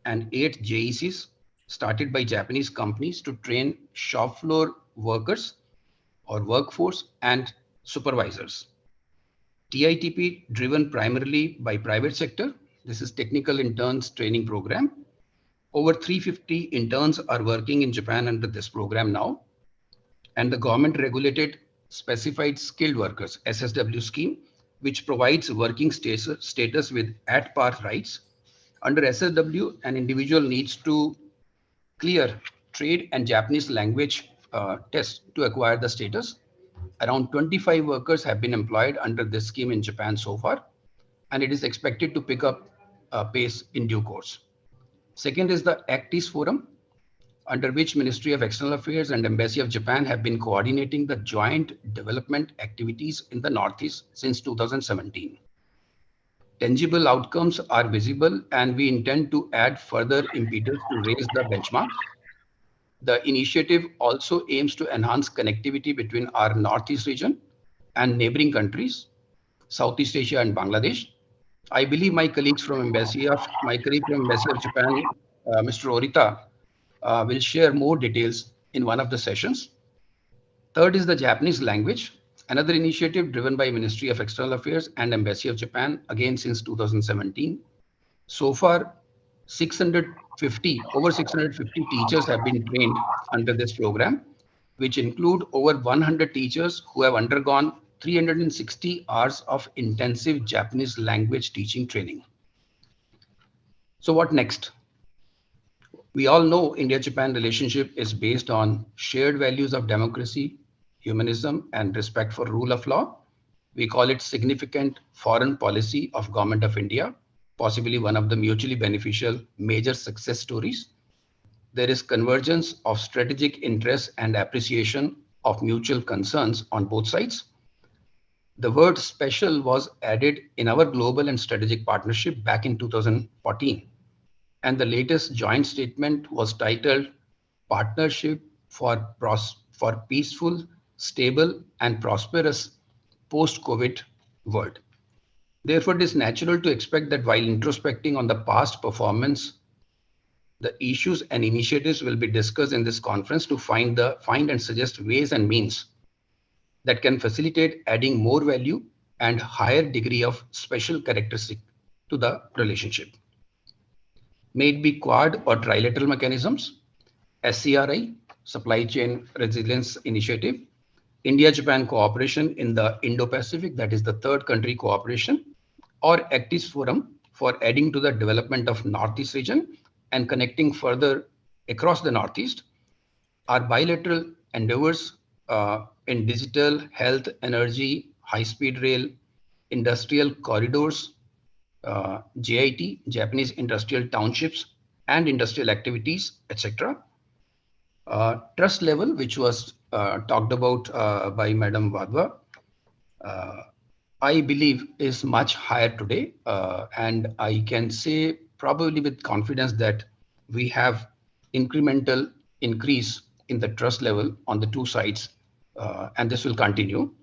and 8 JECs started by Japanese companies to train shop floor workers or workforce and supervisors. TITP driven primarily by private sector. This is technical interns training program. Over 350 interns are working in Japan under this program now. And the government regulated specified skilled workers, SSW scheme, which provides working status with at-par rights Under SSW, an individual needs to clear trade and Japanese language test to acquire the status. Around 25 workers have been employed under this scheme in Japan so far, and it is expected to pick up pace in due course. Second is the ACTIS Forum, under which Ministry of External Affairs and Embassy of Japan have been coordinating the joint development activities in the Northeast since 2017. Tangible outcomes are visible, and we intend to add further impetus to raise the benchmark. The initiative also aims to enhance connectivity between our Northeast region and neighboring countries, Southeast Asia and Bangladesh. I believe my colleague from Embassy of Japan, Mr. Orita, will share more details in one of the sessions. Third is the Japanese language, another initiative driven by Ministry of External Affairs and Embassy of Japan, again since 2017. So far, over 650 teachers have been trained under this program, which include over 100 teachers who have undergone 360 hours of intensive Japanese language teaching training. So what next? We all know India-Japan relationship is based on shared values of democracy, humanism, and respect for rule of law. We call it significant foreign policy of Government of India, possibly one of the mutually beneficial major success stories. There is convergence of strategic interests and appreciation of mutual concerns on both sides. The word special was added in our global and strategic partnership back in 2014. And the latest joint statement was titled Partnership for Peaceful, Stable, and Prosperous Post-COVID World. Therefore, it is natural to expect that while introspecting on the past performance, the issues and initiatives will be discussed in this conference to find and suggest ways and means that can facilitate adding more value and higher degree of special characteristic to the relationship. May it be Quad or trilateral mechanisms, SCRI, Supply Chain Resilience Initiative, India-Japan cooperation in the Indo-Pacific, that is the third country cooperation, or ACTIS Forum for adding to the development of Northeast region and connecting further across the Northeast, our bilateral endeavors in digital, health, energy, high-speed rail, industrial corridors, JIT, Japanese Industrial Townships, and industrial activities, etc. Trust level, which was talked about by Madam Vadva, I believe is much higher today. And I can say probably with confidence that we have incremental increase in the trust level on the two sides, and this will continue.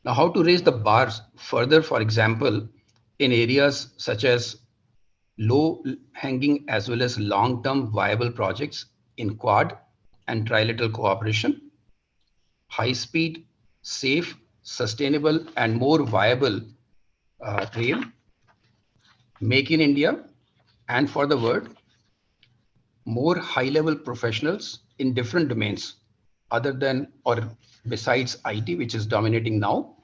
Now, how to raise the bars further, for example, in areas such as low-hanging as well as long-term viable projects in Quad and trilateral cooperation, high-speed, safe, sustainable, and more viable rail, make in India, and for the world, more high-level professionals in different domains other than or besides IT, which is dominating now,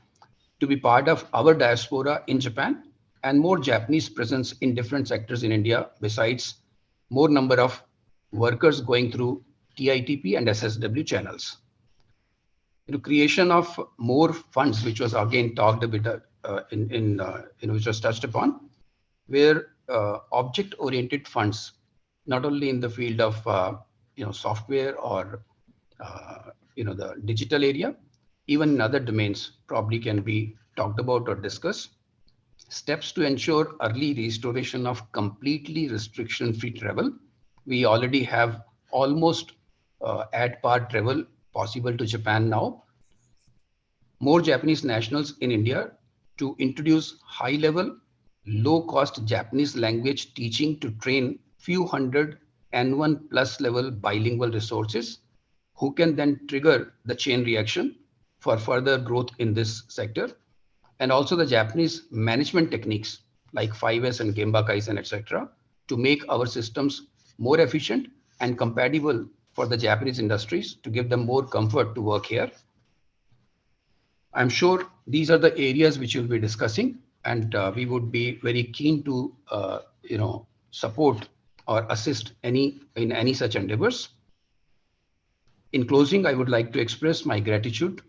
to be part of our diaspora in Japan, and more Japanese presence in different sectors in India, besides more number of workers going through TITP and SSW channels. Creation of more funds, which was again talked a bit which was touched upon, where object-oriented funds, not only in the field of software or the digital area, even in other domains, probably can be talked about or discussed. Steps to ensure early restoration of completely restriction-free travel. We already have almost at par travel possible to Japan now. More Japanese nationals in India to introduce high-level, low-cost Japanese language teaching to train few hundred N1 plus level bilingual resources who can then trigger the chain reaction for further growth in this sector. And also the Japanese management techniques like 5S and Gemba Kaizen, etc., to make our systems more efficient and compatible for the Japanese industries to give them more comfort to work here. I'm sure these are the areas which we'll be discussing, and we would be very keen to support or assist in any such endeavors. In closing, I would like to express my gratitude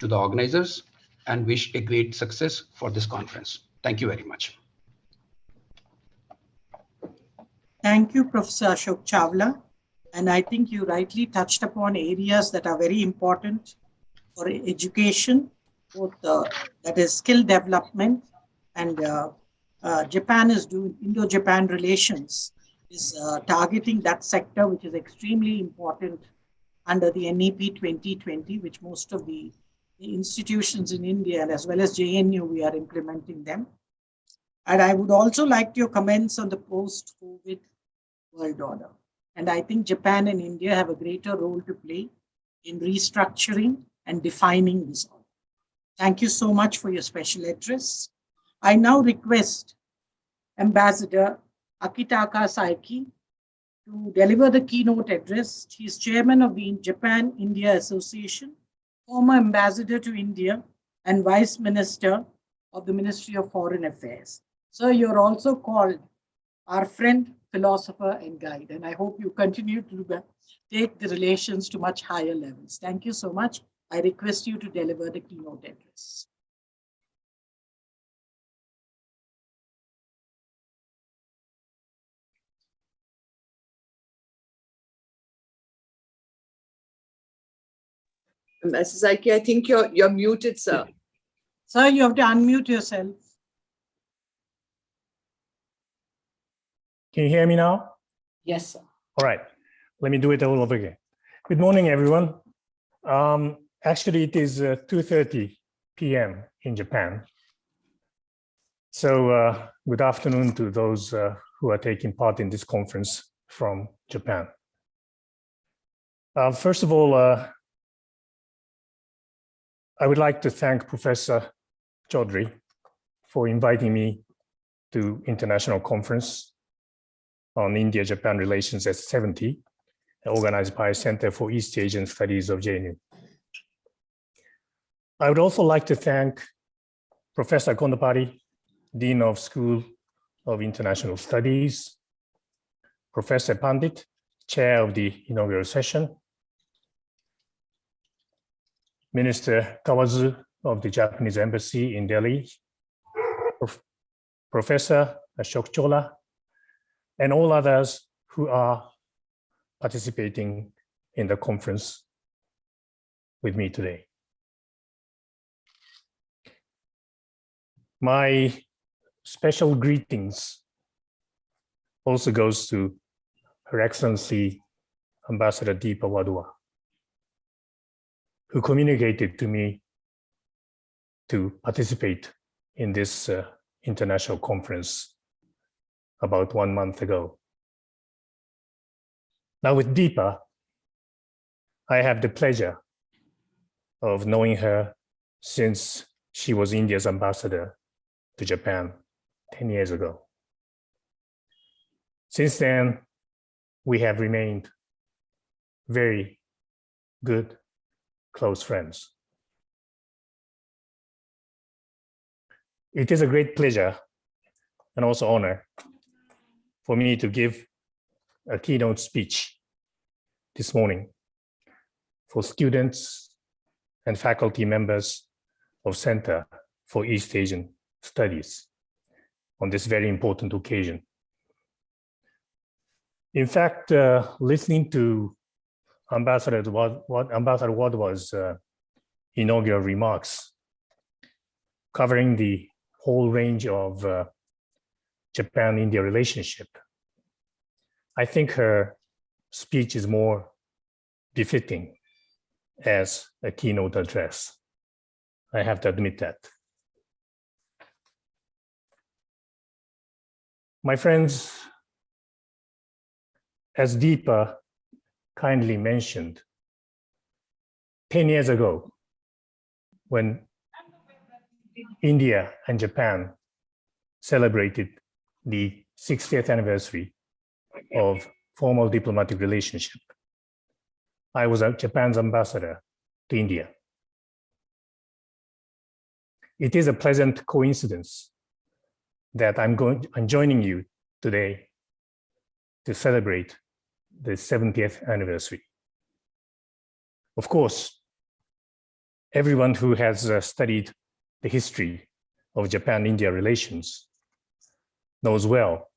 to the organizers and wish a great success for this conference. Thank you very much. Thank you, Professor Ashok Chawla. And I think you rightly touched upon areas that are very important for education, both that is skill development, and Japan is doing Indo-Japan relations is targeting that sector, which is extremely important under the NEP 2020, which most of the institutions in India and as well as JNU, we are implementing them. And I would also like your comments on the post-COVID world order. And I think Japan and India have a greater role to play in restructuring and defining this order. Thank you so much for your special address. I now request Ambassador Akitaka Saiki to deliver the keynote address. He is chairman of the Japan-India Association, former ambassador to India, and vice minister of the Ministry of Foreign Affairs. Sir, you're also called our friend, philosopher, and guide, and I hope you continue to take the relations to much higher levels. Thank you so much. I request you to deliver the keynote address. Mrs. Saiki, I think you're muted, sir. Sir, you have to unmute yourself. Can you hear me now? Yes, sir. All right, let me do it all over again. Good morning, everyone. Actually, it is 2:30 p.m. in Japan. So good afternoon to those who are taking part in this conference from Japan. First of all, I would like to thank Professor Chaudhry for inviting me to International Conference on India-Japan Relations at 70, organized by Center for East Asian Studies of JNU. I would also like to thank Professor Kondapalli, Dean of School of International Studies, Professor Pandit, Chair of the inaugural session, Minister Kawazu of the Japanese Embassy in Delhi, Professor Ashok Chawla, and all others who are participating in the conference with me today. My special greetings also goes to Her Excellency Ambassador Deepa Wadhwa, who communicated to me to participate in this international conference about 1 month ago. Now with Deepa, I have the pleasure of knowing her since she was India's ambassador to Japan 10 years ago. Since then, we have remained very good, close friends. It is a great pleasure and also honor for me to give a keynote speech this morning for students and faculty members of Center for East Asian Studies on this very important occasion. In fact, listening to Ambassador Wadhwa's inaugural remarks covering the whole range of Japan-India relationship, I think her speech is more befitting as a keynote address. I have to admit that. My friends, as Deepa kindly mentioned, 10 years ago, when India and Japan celebrated the 60th anniversary of formal diplomatic relationship, I was Japan's ambassador to India. It is a pleasant coincidence that I'm joining you today to celebrate the 70th anniversary. Of course, everyone who has studied the history of Japan-India relations knows well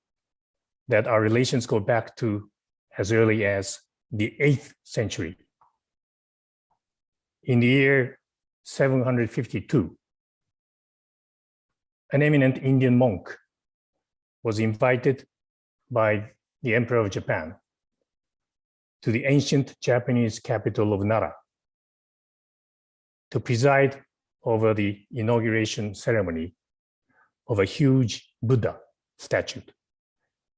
that our relations go back to as early as the 8th century. In the year 752, an eminent Indian monk was invited by the Emperor of Japan to the ancient Japanese capital of Nara to preside over the inauguration ceremony of a huge Buddha statue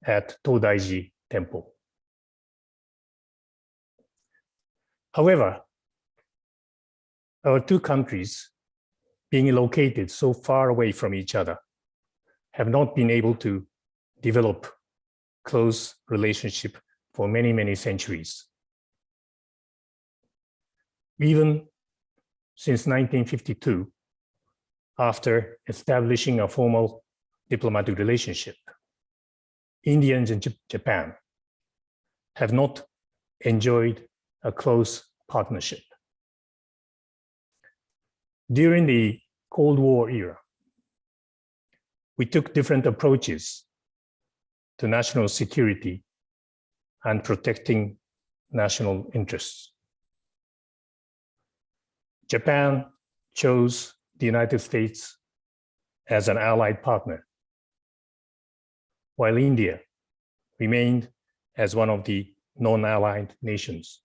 at Todaiji Temple. However, our two countries, being located so far away from each other, have not been able to develop close relationship for many, many centuries. Even since 1952, after establishing a formal diplomatic relationship, India and Japan have not enjoyed a close partnership. During the Cold War era, we took different approaches to national security and protecting national interests. Japan chose the United States as an allied partner, while India remained as one of the non-allied nations.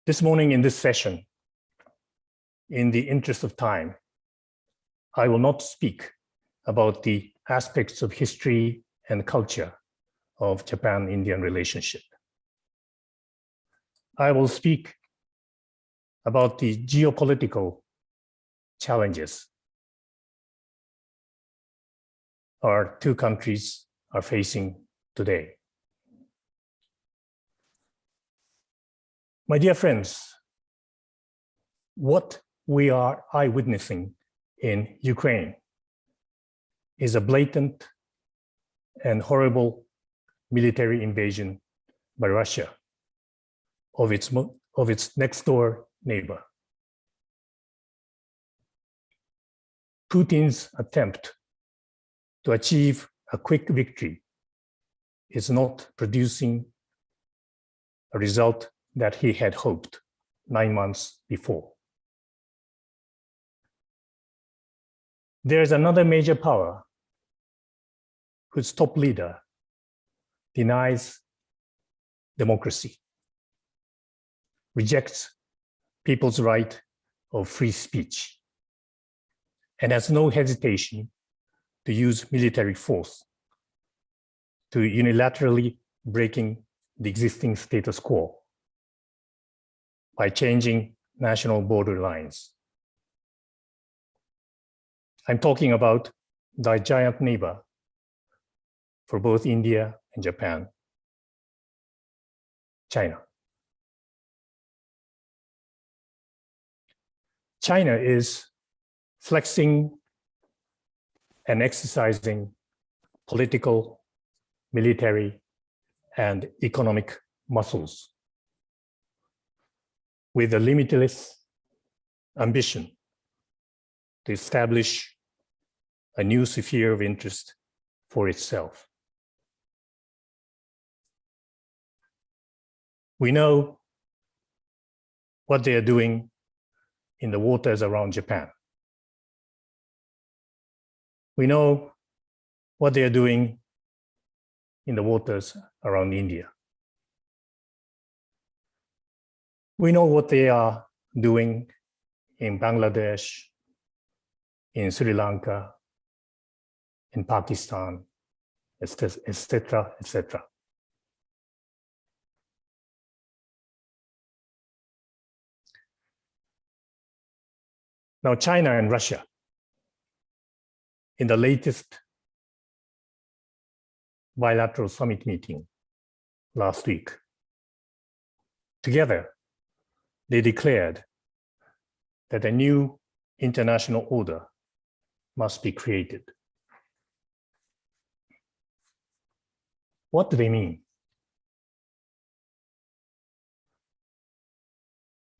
This morning in this session, in the interest of time, I will not speak about the aspects of history and culture of Japan-Indian relationship. I will speak about the geopolitical challenges our two countries are facing today. My dear friends, what we are eyewitnessing in Ukraine is a blatant and horrible military invasion by Russia of its next door neighbor. Putin's attempt to achieve a quick victory is not producing a result that he had hoped 9 months before. There is another major power whose top leader denies democracy, rejects people's right of free speech, and has no hesitation to use military force to unilaterally breaking the existing status quo by changing national border lines. I'm talking about the giant neighbor for both India and Japan, China. China is flexing and exercising political, military, and economic muscles with a limitless ambition to establish a new sphere of interest for itself. We know what they are doing in the waters around Japan. We know what they are doing in the waters around India. We know what they are doing in Bangladesh, in Sri Lanka, in Pakistan, etc., etc. Now, China and Russia, in the latest bilateral summit meeting last week, together, they declared that a new international order must be created. What do they mean?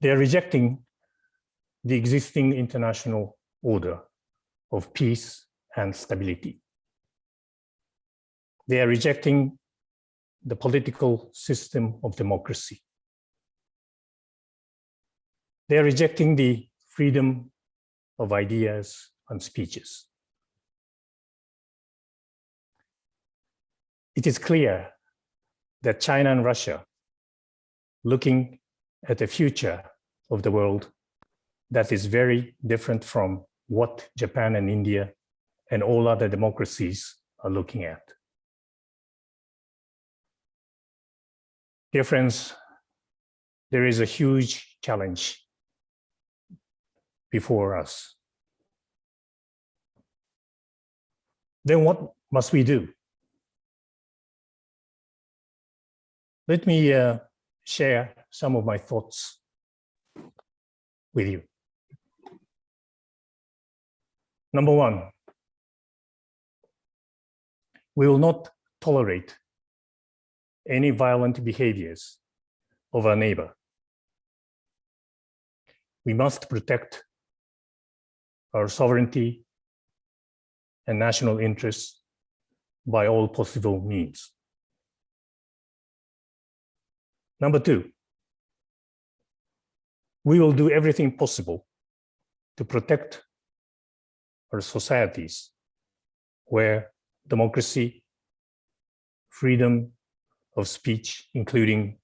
They are rejecting the existing international order of peace and stability. They are rejecting the political system of democracy. They are rejecting the freedom of ideas and speeches. It is clear that China and Russia, looking at the future of the world that is very different from what Japan and India and all other democracies are looking at. Dear friends, there is a huge challenge before us. Then what must we do? Let me share some of my thoughts with you. Number one, we will not tolerate any violent behaviors of our neighbor. We must protect our sovereignty and national interests by all possible means. Number two, we will do everything possible to protect our societies where democracy, freedom of speech, including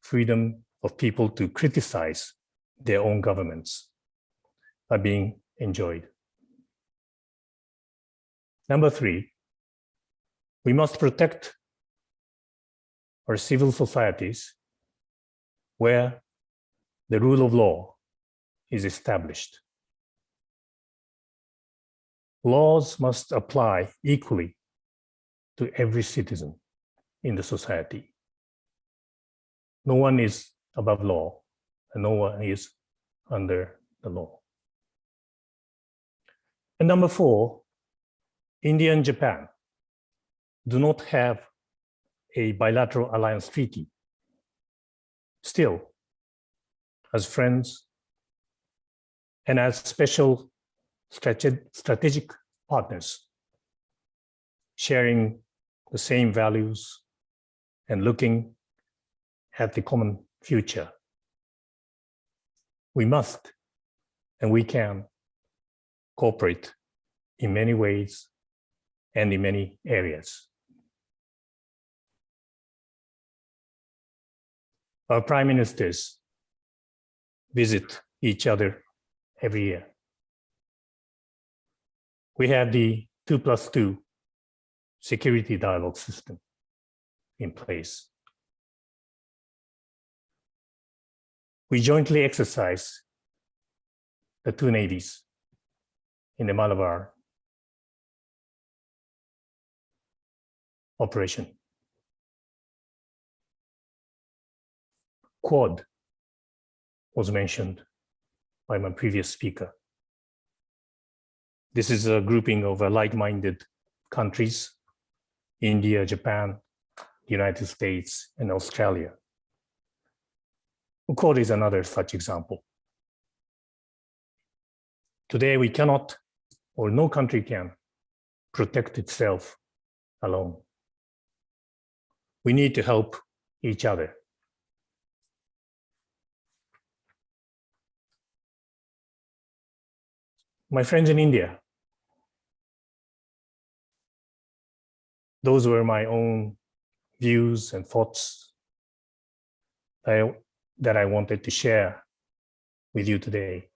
freedom of people to criticize their own governments, are being enjoyed. Number three, we must protect our civil societies where the rule of law is established. Laws must apply equally to every citizen in the society. No one is above law, and no one is under the law. And number four, India and Japan do not have a bilateral alliance treaty. Still, as friends and as special strategic partners, sharing the same values and looking at the common future, we must and we can cooperate in many ways and in many areas. Our prime ministers visit each other every year. We have the 2+2 security dialogue system in place. We jointly exercise the two navies in the Malabar operation. Quad was mentioned by my previous speaker. This is a grouping of like-minded countries, India, Japan, the United States, and Australia. Quad is another such example. Today, we cannot, or no country can, protect itself alone. We need to help each other. My friends in India, those were my own views and thoughts that I wanted to share with you today.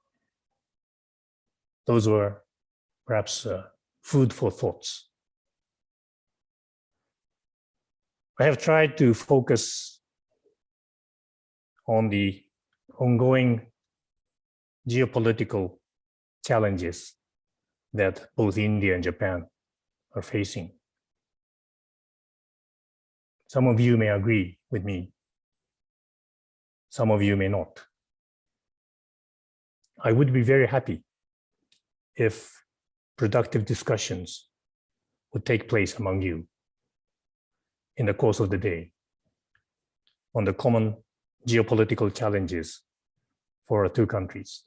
Those were perhaps food for thoughts. I have tried to focus on the ongoing geopolitical challenges that both India and Japan are facing. Some of you may agree with me. Some of you may not. I would be very happy if productive discussions would take place among you in the course of the day on the common geopolitical challenges for our two countries,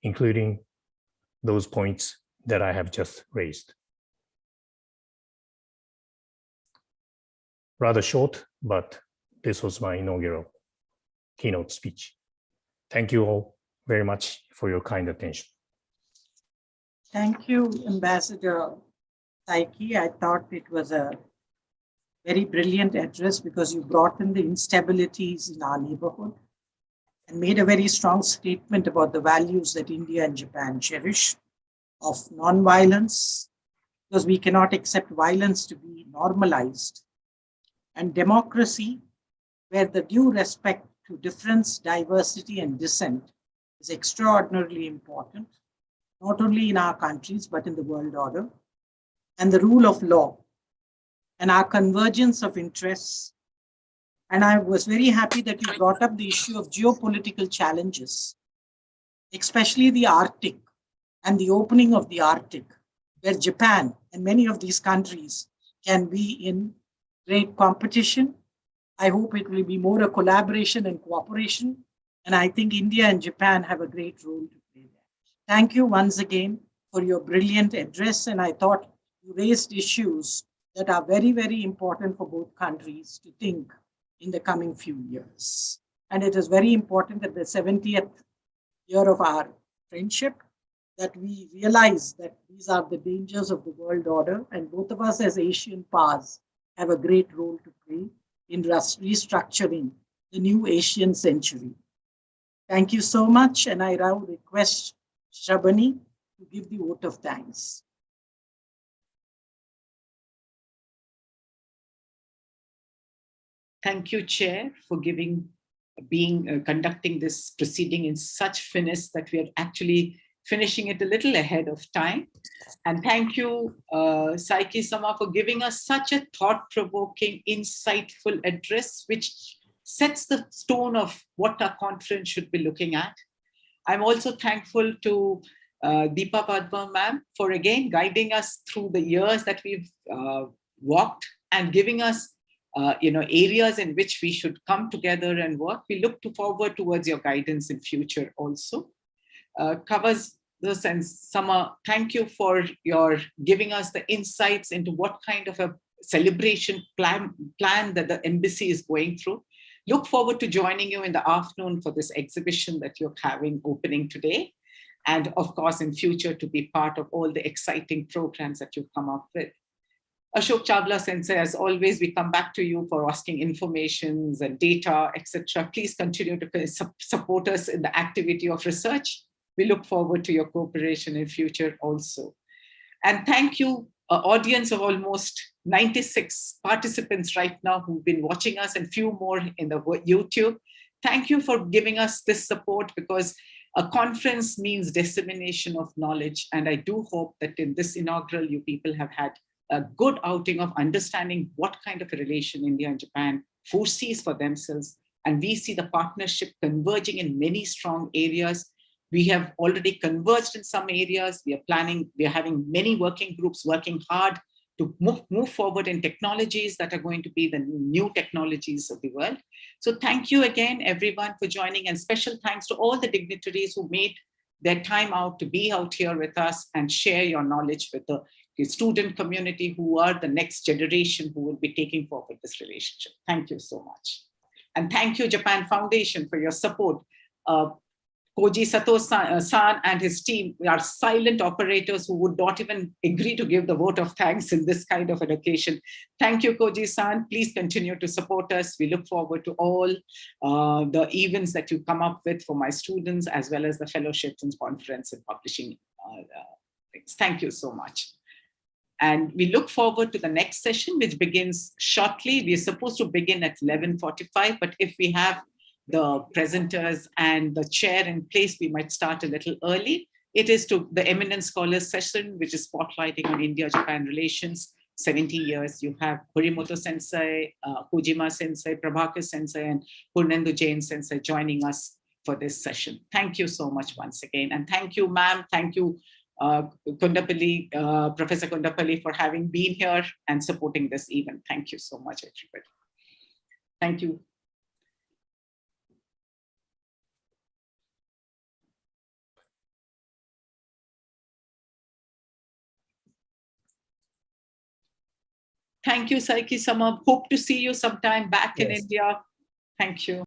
including those points that I have just raised. Rather short, but this was my inaugural keynote speech. Thank you all very much for your kind attention. Thank you, Ambassador Taiki. I thought it was a very brilliant address because you brought in the instabilities in our neighborhood and made a very strong statement about the values that India and Japan cherish of non-violence, because we cannot accept violence to be normalized, and democracy, where the due respect to difference, diversity, and dissent is extraordinarily important, not only in our countries, but in the world order, and the rule of law, and our convergence of interests. And I was very happy that you brought up the issue of geopolitical challenges, especially the Arctic and the opening of the Arctic, where Japan and many of these countries can be in great competition. I hope it will be more a collaboration and cooperation. And I think India and Japan have a great role to play there. Thank you once again for your brilliant address. And I thought you raised issues that are very, very important for both countries to think in the coming few years. And it is very important that the 70th year of our friendship, that we realize that these are the dangers of the world order, and both of us as Asian powers have a great role to play in restructuring the new Asian century. Thank you so much, and I now request Shabani to give the vote of thanks. Thank you, Chair, for conducting this proceeding in such finesse that we are actually finishing it a little ahead of time. And thank you, Saiki-sama, for giving us such a thought-provoking, insightful address, which sets the tone of what our conference should be looking at. I'm also thankful to Deepa Vadva ma'am for again guiding us through the years that we've walked and giving us areas in which we should come together and work. We look forward towards your guidance in future also. Covers the sense. Sama, thank you for your giving us the insights into what kind of a celebration plan that the embassy is going through. Look forward to joining you in the afternoon for this exhibition that you're having opening today. And of course, in future to be part of all the exciting programs that you've come up with. Ashok Chawla Sensei, as always, we come back to you for asking informations and data, etc. Please continue to support us in the activity of research. We look forward to your cooperation in future also. And thank you, audience of almost 96 participants right now who've been watching us and few more in the YouTube. Thank you for giving us this support, because a conference means dissemination of knowledge. And I do hope that in this inaugural, you people have had a good outing of understanding what kind of a relation India and Japan foresees for themselves. And we see the partnership converging in many strong areas. We have already converged in some areas. We are having many working groups working hard to move forward in technologies that are going to be the new technologies of the world. So thank you again, everyone, for joining, and special thanks to all the dignitaries who made their time out to be out here with us and share your knowledge with the student community who are the next generation who will be taking forward this relationship. Thank you so much. And thank you, Japan Foundation, for your support. Koji Sato-san and his team are silent operators who would not even agree to give the vote of thanks in this kind of an occasion. Thank you, Koji-san. Please continue to support us. We look forward to all the events that you come up with for my students, as well as the fellowships and conference and publishing things. Thank you so much. And we look forward to the next session, which begins shortly. We're supposed to begin at 11:45, but if we have the presenters and the chair in place, we might start a little early. It is to the Eminent Scholars session, which is spotlighting on India-Japan relations, 70 years. You have Horimoto Sensei, Kojima Sensei, Prabhakar Sensei, and Purnendu Jain Sensei joining us for this session. Thank you so much once again. And thank you, ma'am. Thank you, Professor Kundapalli, for having been here and supporting this event. Thank you so much, everybody. Thank you. Thank you, Saiki Sama. Hope to see you sometime back in Yes. India. Thank you.